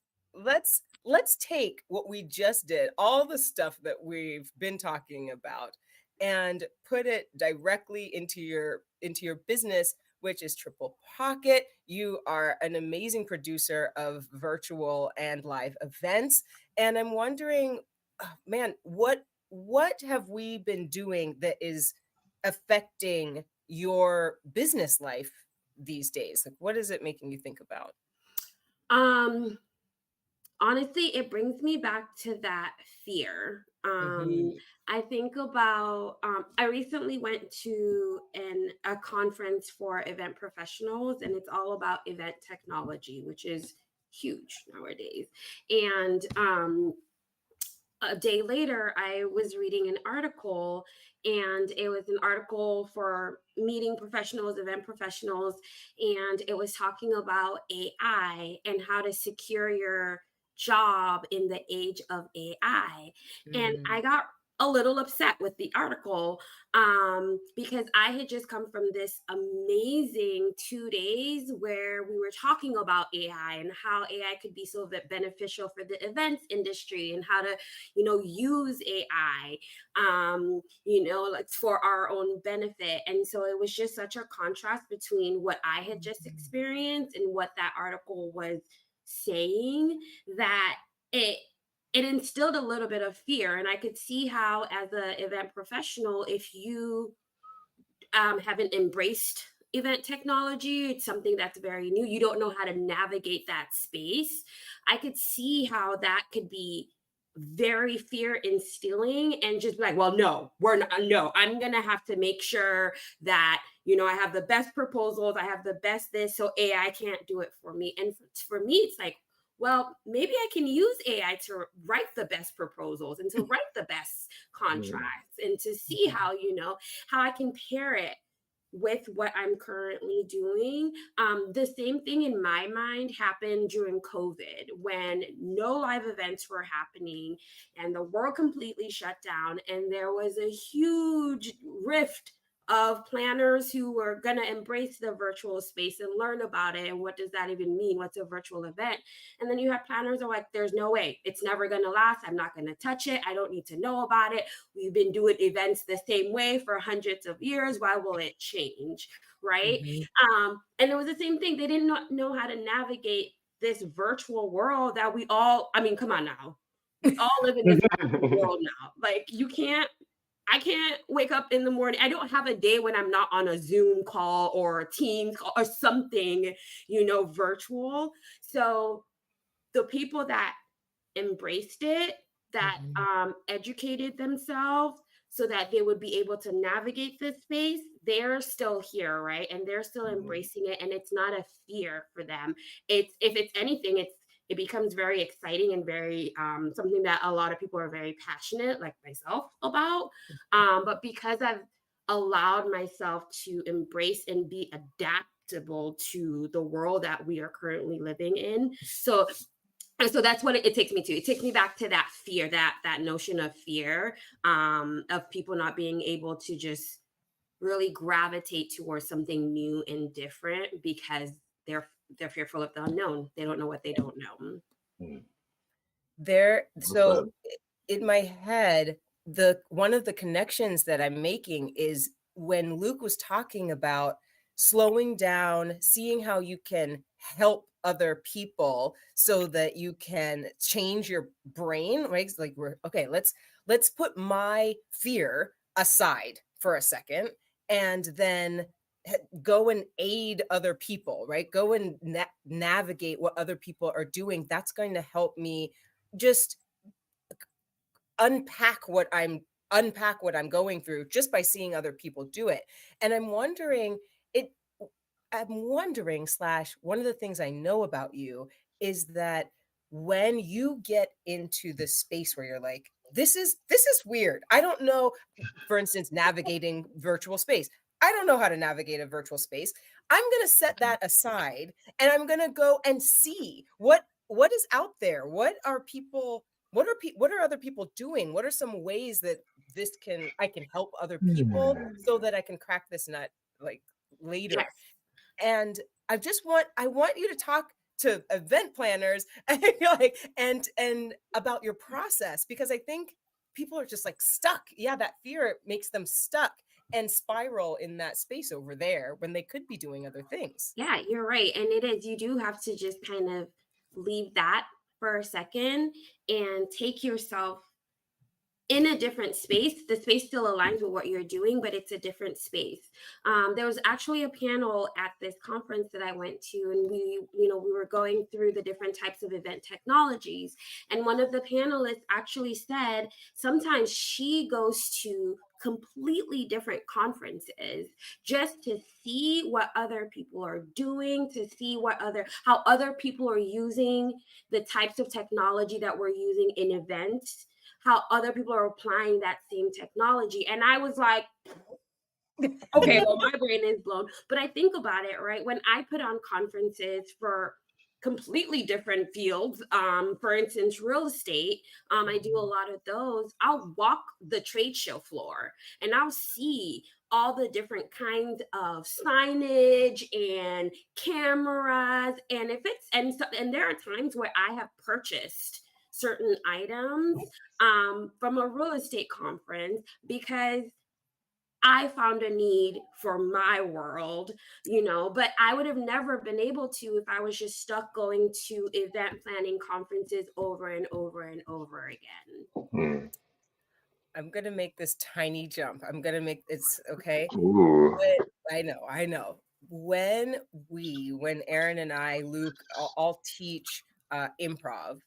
let's take what we just did, all the stuff that we've been talking about, and put it directly into your business, which is Triple Pocket. You are an amazing producer of virtual and live events, and I'm wondering, oh, man, what have we been doing that is affecting your business life these days? Like, what is it making you think about? Um, Honestly, it brings me back to that fear. Mhm. I think about I recently went to a conference for event professionals, and it's all about event technology, which is huge nowadays. And a day later, I was reading an article, and it was an article for meeting professionals, event professionals, and it was talking about AI and how to secure your job in the age of AI. And Mm. I got a little upset with the article, because I had just come from this amazing 2 days where we were talking about AI and how AI could be so beneficial for the events industry, and how to use AI, like for our own benefit. And so it was just such a contrast between what I had just experienced and what that article was saying, that it it instilled a little bit of fear. And I could see how, as an event professional, if you haven't embraced event technology, it's something that's very new, you don't know how to navigate that space. I could see how that could be very fear instilling, and just be like, well, no, we're not, no, I'm gonna have to make sure that I have the best proposals, I have the best this, so AI can't do it for me. And for me, it's like, well, maybe I can use AI to write the best proposals and to write the best Mm. contracts, and to see how I can pair it with what I'm currently doing. The same thing in my mind happened during COVID when no live events were happening and the world completely shut down. And there was a huge rift of planners who were going to embrace the virtual space and learn about it. And what does that even mean? What's a virtual event? And then you have planners who are like, there's no way, it's never going to last. I'm not going to touch it. I don't need to know about it. We've been doing events the same way for hundreds of years. Why will it change? Right. Mhm. And it was the same thing. They didn't know how to navigate this virtual world that we all, I mean, come on now. We all live in this virtual world now. Like I can't wake up in the morning. I don't have a day when I'm not on a Zoom call or a Teams call or something, virtual. So the people that embraced it, that Mhm. educated themselves so that they would be able to navigate this space, they're still here, right? And they're still embracing it, and it's not a fear for them. It's, if it's anything, it becomes very exciting and very something that a lot of people are very passionate, like myself, about. But because I've allowed myself to embrace and be adaptable to the world that we are currently living in, so that's what it takes me to. It takes me back to that fear, that notion of fear, of people not being able to just really gravitate towards something new and different because they're fearful of the unknown. They don't know what they don't know. There, Well so said. in my head, the one of the connections that I'm making is when Luke was talking about slowing down, seeing how you can help other people so that you can change your brain, right? It's like we're okay, let's put my fear aside for a second and then go and aid other people, right? Go and navigate what other people are doing. That's going to help me just unpack what I'm unpack what I'm going through just by seeing other people do it. And it I'm wondering slash one of the things I know about you is that when you get into the space where you're like, this is weird. I don't know, for instance, navigating virtual space. I don't know how to navigate a virtual space. I'm going to set that aside and I'm going to go and see what is out there. What are other people doing? What are some ways that I can help other people so that I can crack this nut like later? Yes. And I want you to talk to event planners and like and about your process because I think people are just like stuck. Yeah, that fear makes them stuck and spiral in that space over there when they could be doing other things. Yeah, you're right. And it is, you do have to just kind of leave that for a second and take yourself in a different space. The space still aligns with what you're doing, but it's a different space. There was actually a panel at this conference that I went to, and we were going through the different types of event technologies. And one of the panelists actually said sometimes she goes to completely different conferences just to see what other people are doing, to see how other people are using the types of technology that we're using in events, how other people are applying that same technology. And I was like, okay, well, my brain is blown. But I think about it, right? When I put on conferences for completely different fields, for instance, real estate, I do a lot of those. I'll walk the trade show floor and I'll see all the different kinds of signage and cameras. And and there are times where I have purchased certain items from a real estate conference because I found a need for my world, but I would have never been able to if I was just stuck going to event planning conferences over and over and over again. Hmm. I'm gonna make this tiny jump. I'm gonna make it's okay. Ooh. I know. When Aaron and I, Luke, all teach improv,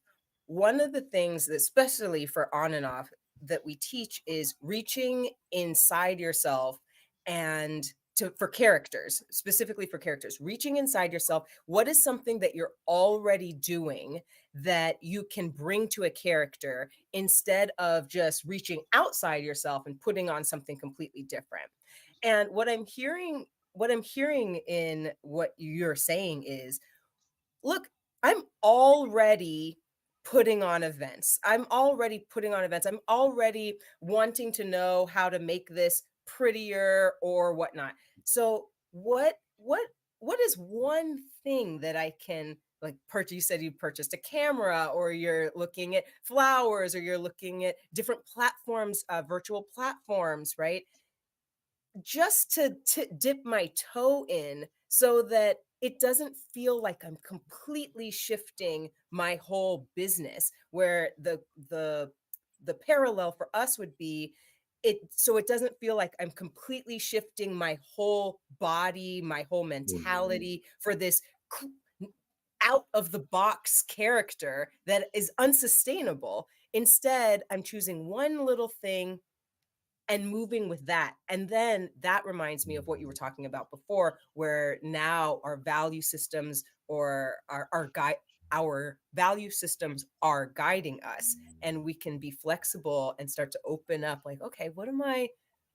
one of the things, that, especially for on and off, that we teach is reaching inside yourself and for characters, specifically for characters, reaching inside yourself. What is something that you're already doing that you can bring to a character instead of just reaching outside yourself and putting on something completely different? And what I'm hearing what I'm hearing in what you're saying is, look, I'm already putting on events. I'm already putting on events. I'm already wanting to know how to make this prettier or whatnot. So what is one thing that I can like purchase? You said you purchased a camera, or you're looking at flowers, or you're looking at different platforms, virtual platforms, right? Just to dip my toe in so that it doesn't feel like I'm completely shifting my whole business, where the parallel for us would be it, so it doesn't feel like I'm completely shifting my whole body, my whole Mhm. mentality for this out of the box character that is unsustainable. Instead, I'm choosing one little thing and moving with that. And then that reminds me of what you were talking about before, where now our value systems, or our guide, our value systems are guiding us, and we can be flexible and start to open up like, okay,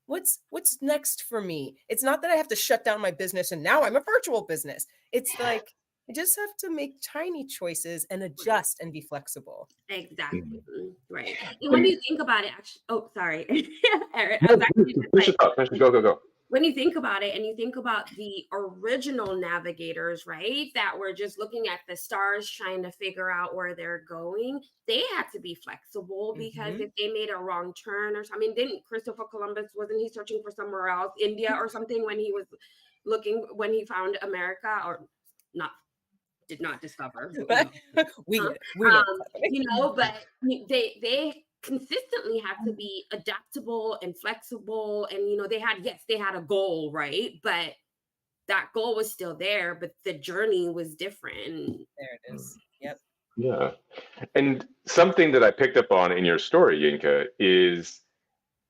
what's next for me? It's not that I have to shut down my business and now I'm a virtual business. It's like I just have to make tiny choices and Right. adjust and be flexible. Exactly. Mhm. Right. And when And you think about it, actually, oh, sorry, Eric, I was no, actually just finish like, your thought. Finish. Go. Go. Go. when you think about it and you think about the original navigators, right, that were just looking at the stars trying to figure out where they're going, they had to be flexible, because Hmm. if they made a wrong turn or something, I mean, didn't Christopher Columbus, wasn't he searching for somewhere else, India or something, when he was looking, when he found America, or not, did not discover, but, We huh? get it. We know what's happening. But they consistently had to be adaptable and flexible, and they had, yes, they had a goal, right? But that goal was still there, but the journey was different. There it is. Yep. Yeah. And something that I picked up on in your story, Yinka, is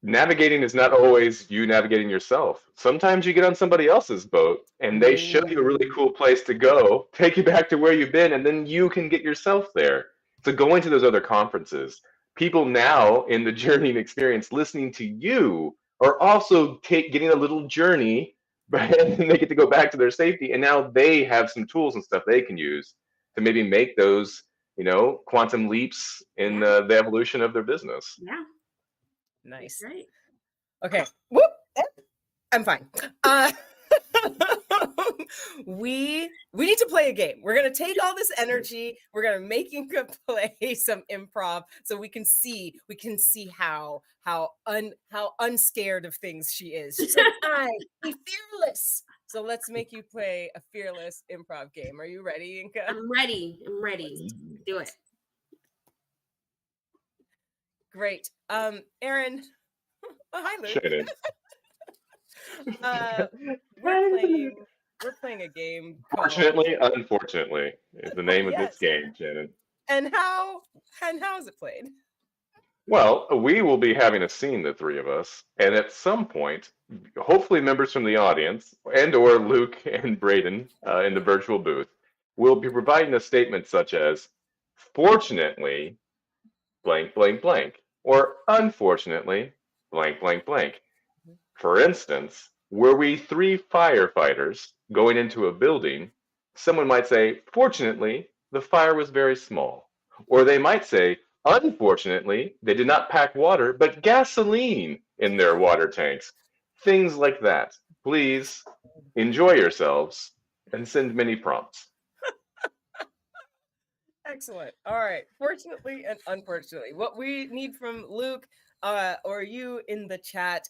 navigating is not always you navigating yourself. Sometimes you get on somebody else's boat and they show you a really Ooh. cool place to go, take you back to where you've been, and then you can get yourself there. So going to those other conferences, people now in the journey and experience listening to you are also getting a little journey, right? And they get to go back to their safety. And now they have some tools and stuff they can use to maybe make those, quantum leaps in Yeah, the evolution of their business. yeah, that's Nice. right. Okay. Whoop. I'm fine. Uh, we need to play a game. We're gonna take all this energy. We're gonna make Inka play some improv so we can see how unscared of things she is. She's like, I be fearless. So let's make you play a fearless improv game. Are you ready, Inka? I'm ready. I'm Let's ready. Do it. Great. Aaron. Oh, hi, Luke. Shannon. Uh, we're playing a game called Fortunately, unfortunately, is the name of this yes. game, Shannon. And how is it played? Well, we will be having a scene, the three of us, and at some point, hopefully members from the audience and/or Luke and Braden in the virtual booth will be providing a statement such as, "Fortunately, blank, blank, blank," or "Unfortunately, blank, blank, blank." For instance, were we three firefighters going into a building, someone might say, "Fortunately, the fire was very small." Or they might say, "Unfortunately, they did not pack water, but gasoline in their water tanks." Things like that. Please enjoy yourselves and send many prompts. Excellent. All right. Fortunately and unfortunately, what we need from Luke or you in the chat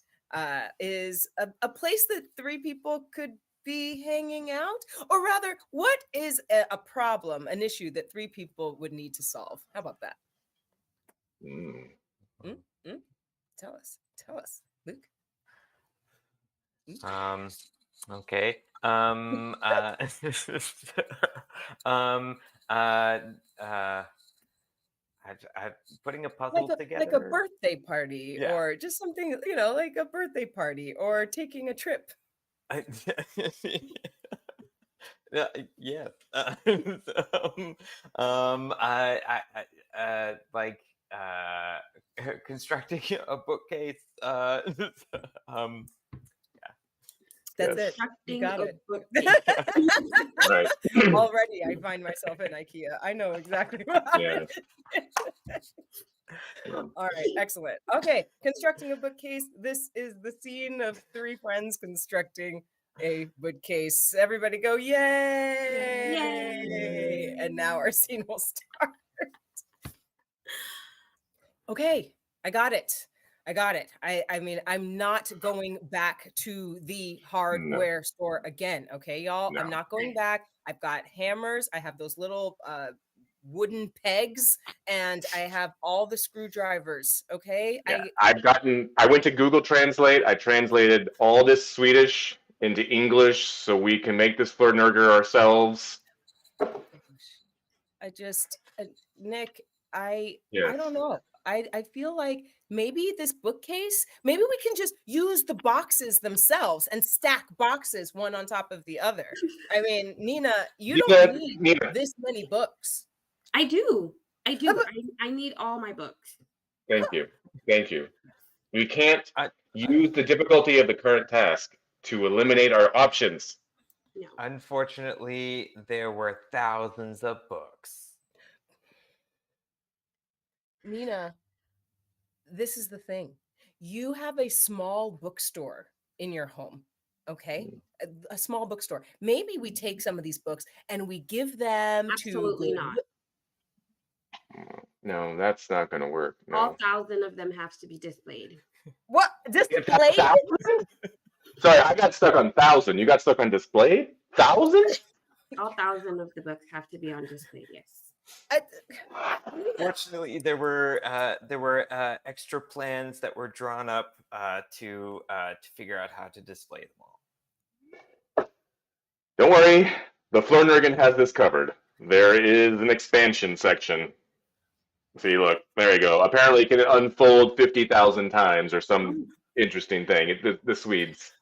is a place that three people could be hanging out, or rather, what is a problem, an issue that three people would need to solve? How about that? Mm. Mm, mm? Tell us, Luke. Mm? Okay. Um, uh, uh, I putting a Like puzzle a together. birthday party, Yeah. or just something, like a birthday party, or taking a trip. I, yeah. Yeah. Like uh, constructing a bookcase. Um, That's Yes. it. You Constructing got a it. bookcase. Right. Already, I find myself in IKEA. I know exactly what Yeah. All right, excellent. Okay, constructing a bookcase. This is the scene of three friends constructing a bookcase. Everybody go, yay! Yay! And now our scene will start. Okay, I got it. I mean, I'm not going back to the No. hardware store again. Okay, y'all. I'm No. not going back. I've got hammers. I have those little wooden pegs, and I have all the screwdrivers. Okay. Yeah. I went to Google Translate. I translated all this Swedish into English so we can make this Flernurger ourselves. Nick, I Yes. don't know. I feel like maybe this bookcase, maybe we can just use the boxes themselves and stack boxes one on top of the other. I mean, Nina, you don't need Nina, this many books. I do. but- I need all my books. thank you. Thank you. We can't I- use the difficulty of the current task to eliminate our options. No. Unfortunately, there were thousands of books. Nina, this is the thing. You have a small bookstore in your home, okay? A small bookstore. Maybe we take some of these books and we give them Absolutely to not. No, that's not going to work. No. All 1,000 of them have to be displayed. What? Displayed? 1,000? Sorry, I got stuck on 1,000. You got stuck on displayed? 1,000? All 1,000 of the books have to be on display. Yes. Fortunately, there were extra plans that were drawn up to figure out how to display them all. Don't worry, the Flernurgen has this covered. There is an expansion section. See, look, there you go. Apparently, it can unfold 50,000 times or some interesting thing. The Swedes.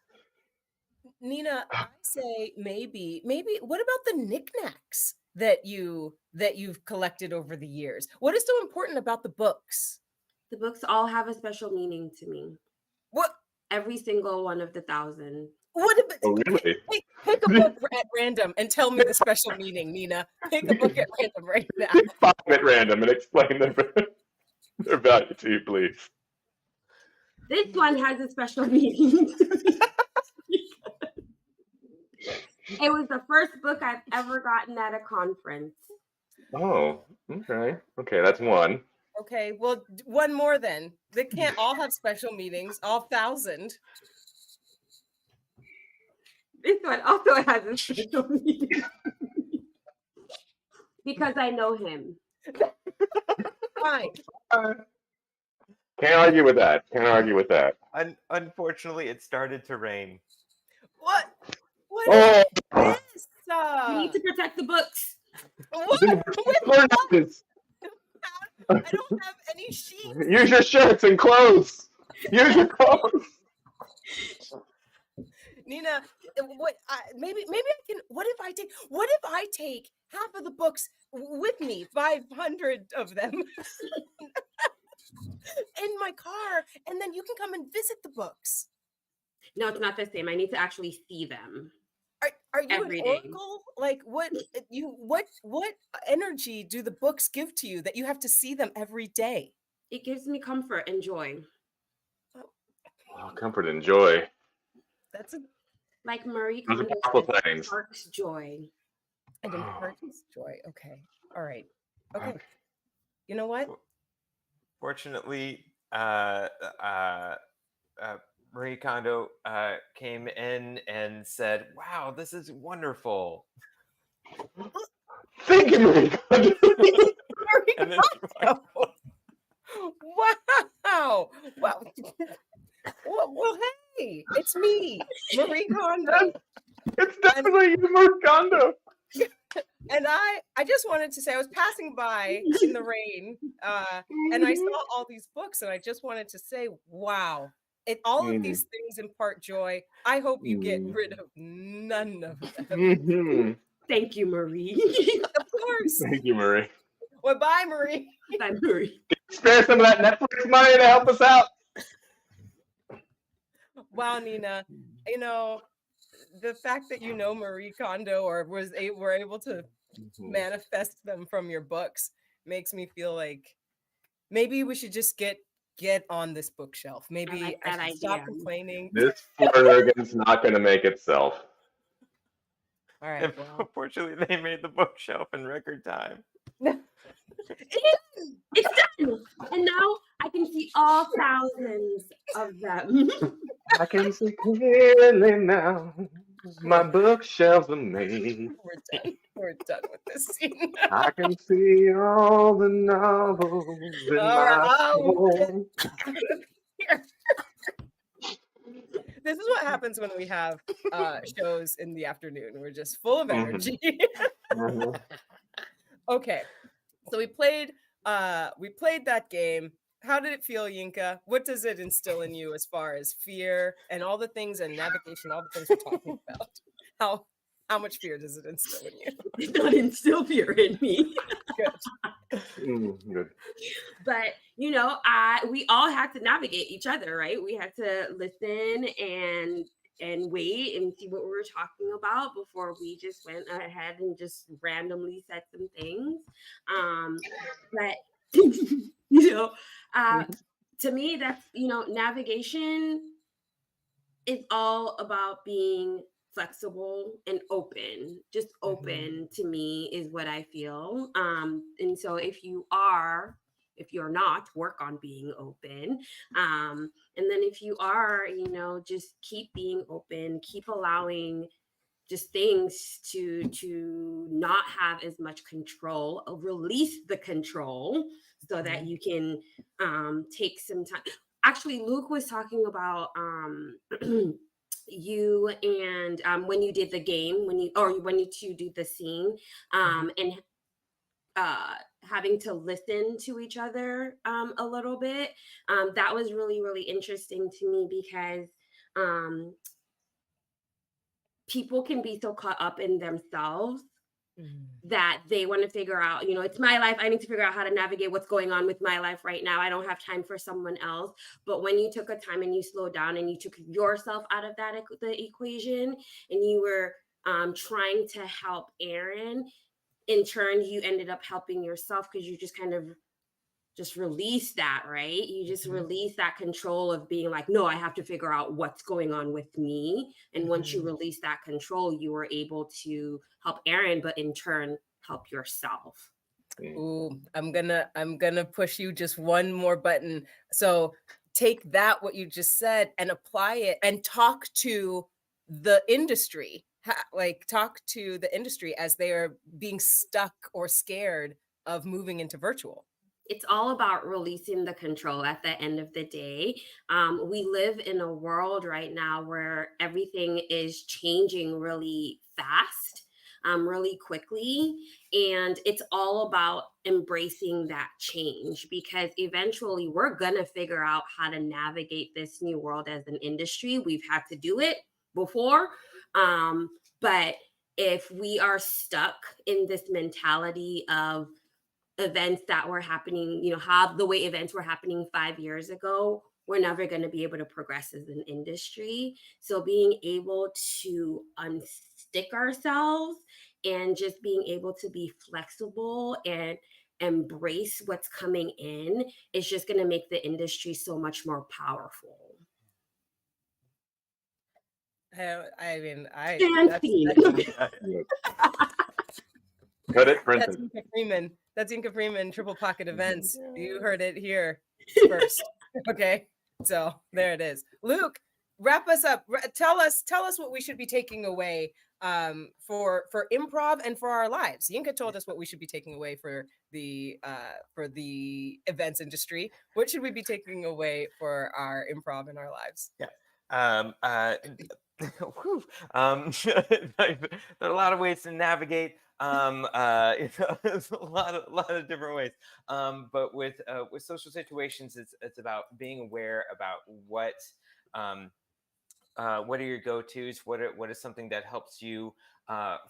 Nina, I say maybe. What about the knickknacks that you've collected over the years? What is so important about the books? The books all have a special meaning to me. What? Every single one of the 1,000. What about? Oh, really? Pick a book at random and tell me the special meaning, Nina. Pick a book at random right now. Pick 5 at random and explain their value to you, please. This one has a special meaning to me. It was the first book I've ever gotten at a conference. Oh, okay. Okay, that's one. Okay, well, one more then. They can't all have special meanings, all 1,000. This one also has a special meaning. Because I know him. Fine. Can't argue with that. Can't argue with that. Unfortunately, it started to rain. What? What Oh, is this? We need to protect the books. What? Flernurgens. I don't have any sheets. Use your shirts and clothes. Use your clothes. Nina, maybe I can. What if I take half of the books with me, 500 of them, in my car, and then you can come and visit the books? No, it's not the same. I need to actually see them. Are you Every an day. oracle? Like what energy do the books give to you that you have to see them every day? It gives me comfort and joy. Oh, comfort and joy. That's a Like Marie Those are Kondo powerful says, things. sparks joy. and imparts joy. Okay. All right. Okay. You know what? Fortunately, Marie Kondo came in and said, "Wow, this is wonderful." Thank you, Marie. And then Wow. Wow. Well, hey, it's me, Marie Kondo. It's definitely you, Marie Kondo. And I just wanted to say I was passing by in the rain, and I saw all these books, and I just wanted to say, wow, all of these things impart joy. I hope you get rid of none of them. Thank you, Marie. Of course. Thank you, Marie. Well, bye, Marie. Bye, Marie. Spare some of that Netflix money to help us out. Wow, Nina. You know, the fact that you know Marie Kondo or were able to manifest them from your books makes me feel like maybe we should just get on this bookshelf. I Maybe like I that should stop idea. complaining. This Flurgan's not going to make itself. All right. And Well, fortunately, they made the bookshelf in record time. It's done. And now I can see all thousands of them. I can see clearly now. My bookshelves are made. we're done. We're done with this scene. I can see all the novels in All right. my Oh, soul. here. This is what happens when we have shows in the afternoon. We're just full of energy. Mhm. Okay. So we played that game. How did it feel, Yinka? What does it instill in you as far as fear and all the things and navigation, all the things we're talking about? How much fear does it instill in you? It did not instill fear in me. Good. Good. But we all had to navigate each other, right? We had to listen and wait and see what we were talking about before we just went ahead and just randomly said some things. But to me, that's navigation is all about being flexible and open. Just open to me is what I feel. And so if you're not, work on being open. And then if you are, just keep being open, keep allowing just things to not have as much control, release the control so that you can take some time. Actually, Luke was talking about you and when you did the game, when you two did the scene, and having to listen to each other a little bit. That was really, really interesting to me because people can be so caught up in themselves that they want to figure out, it's my life. I need to figure out how to navigate what's going on with my life right now. I don't have time for someone else. But when you took a time and you slowed down and you took yourself out of the equation and you were trying to help Aaron, in turn, you ended up helping yourself because you just kind of just release that, right? You just release that control of being like, no, I have to figure out what's going on with me. And once you release that control, you were able to help Aaron, but in turn, help yourself. Ooh, I'm gonna push you just one more button. So take that, what you just said, and apply it and talk to the industry. Talk to the industry as they are being stuck or scared of moving into virtual. It's all about releasing the control at the end of the day. We live in a world right now where everything is changing really fast, really quickly. And it's all about embracing that change because eventually we're going to figure out how to navigate this new world as an industry. We've had to do it before. But if we are stuck in this mentality of events that were happening, how the way events were happening 5 years ago, we're never going to be able to progress as an industry. So being able to unstick ourselves and just being able to be flexible and embrace what's coming in is just going to make the industry so much more powerful. Cut it, print That's it. Yinka Freeman. That's Yinka Freeman, Triple Pocket Events. You heard it here first. Okay, so there it is. Luke, wrap us up. Tell us what we should be taking away for improv and for our lives. Yinka told us what we should be taking away for the events industry. What should we be taking away for our improv in our lives? Yeah. There are a lot of ways to navigate. There's a lot of different ways. But with social situations, it's about being aware about what are your go-tos, what is something that helps you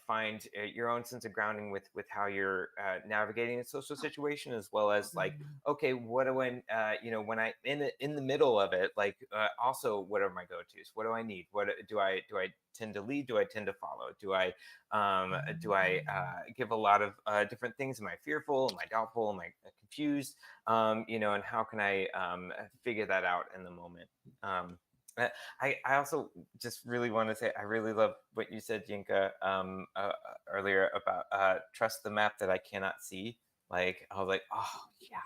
find your own sense of grounding with how you're navigating a social situation, as well as like, okay, what do I when I'm in the middle of it, like also what are my go-tos, what do I need, what do I tend to lead, do I tend to follow, do I give a lot of different things, am I fearful, am I doubtful, am I confused, and how can I figure that out in the moment. I also just really want to say I really love what you said, Yinka, earlier about trust the map that I cannot see. Like I was like, oh yes,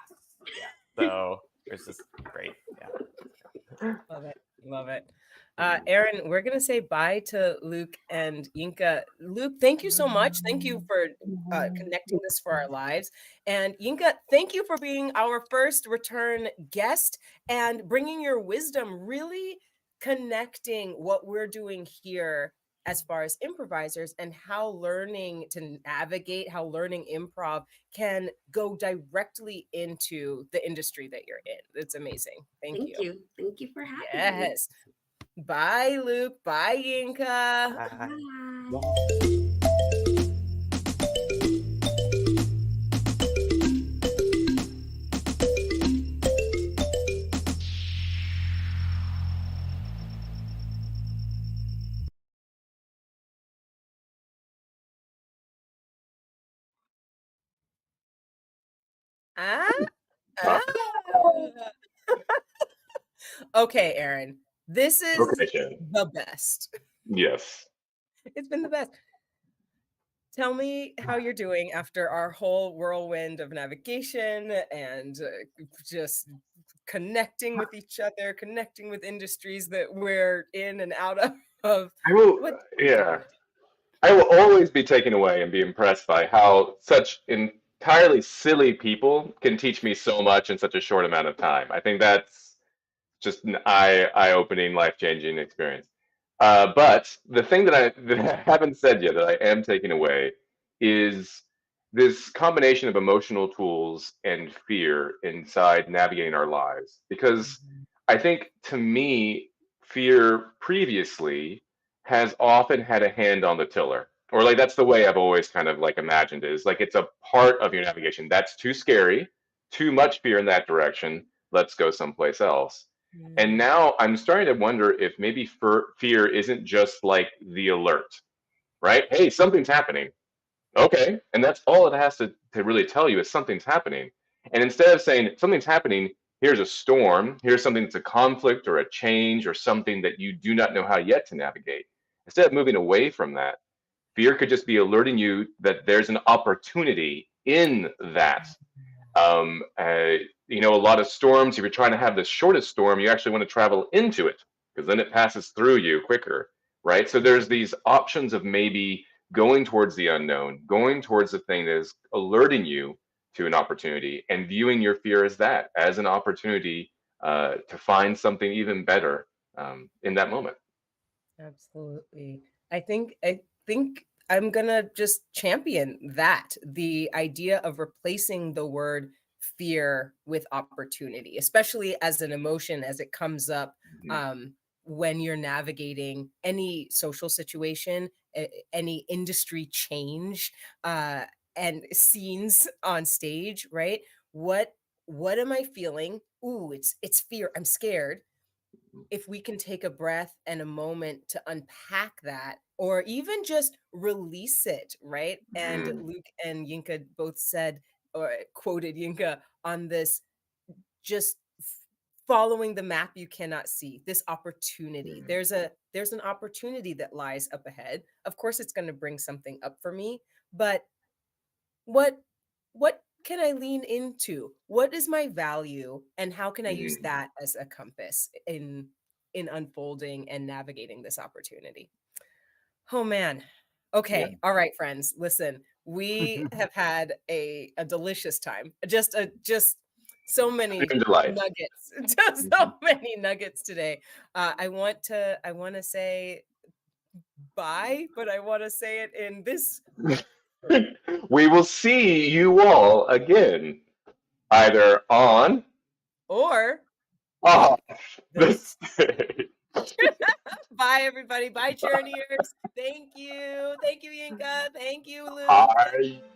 yeah. So it's just great. Yeah. Love it. Love it. Aaron, we're going to say bye to Luke and Yinka. Luke, thank you so much. Thank you for connecting this for our lives. And Yinka, thank you for being our first return guest and bringing your wisdom, really connecting what we're doing here as far as improvisers and how learning to navigate, how learning improv can go directly into the industry that you're in. It's amazing. Thank you. Thank you for having me. Yes. Bye, Luke. Bye, Yinka. Bye. Ah, ah. Okay, Aaron. This is Okay, Shannon. the best. Yes. It's been the best. Tell me how you're doing after our whole whirlwind of navigation and just connecting with each other, connecting with industries that we're in and out of. I will, What yeah. I will always be taken away and be impressed by how such entirely silly people can teach me so much in such a short amount of time. I think that's just an eye-opening, life-changing experience. But the thing that I haven't said yet that I am taking away is this combination of emotional tools and fear inside navigating our lives. Because I think to me, fear previously has often had a hand on the tiller. Or like that's the way I've always kind of like imagined it, is like it's a part of your navigation. That's too scary, too much fear in that direction. Let's go someplace else. And now I'm starting to wonder if maybe fear isn't just like the alert, right? Hey, something's happening. Okay. And that's all it has to really tell you is something's happening. And instead of saying something's happening, here's a storm, here's something that's a conflict or a change or something that you do not know how yet to navigate. Instead of moving away from that, fear could just be alerting you that there's an opportunity in that. Um, uh, a lot of storms, if you're trying to have the shortest storm, you actually want to travel into it because then it passes through you quicker, right? So there's these options of maybe going towards the unknown, going towards the thing that is alerting you to an opportunity and viewing your fear as that, as an opportunity to find something even better in that moment. Absolutely. I think I'm gonna just champion that, the idea of replacing the word fear with opportunity, especially as an emotion as it comes up when you're navigating any social situation, any industry change, and scenes on stage, right? What what am I feeling? Ooh, it's fear. I'm scared. If we can take a breath and a moment to unpack that or even just release it, right? And Mm-hmm. Luke and Yinka both said or quoted Yinka on this, just following the map you cannot see, this opportunity. There's an opportunity that lies up ahead. Of course it's going to bring something up for me, but what what can I lean into? What is my value and how can I use Mm-hmm. that as a compass in unfolding and navigating this opportunity? Oh man. Yeah. Okay. All right, friends. Listen, we have had a delicious time. Just so many Been delight. nuggets. Just so many nuggets today. I want to say bye, but I want to say it in this We will see you all again, either on or off the this. stage. Bye, everybody. Bye, Journeyers. Thank you. Thank you, Yinka. Bye.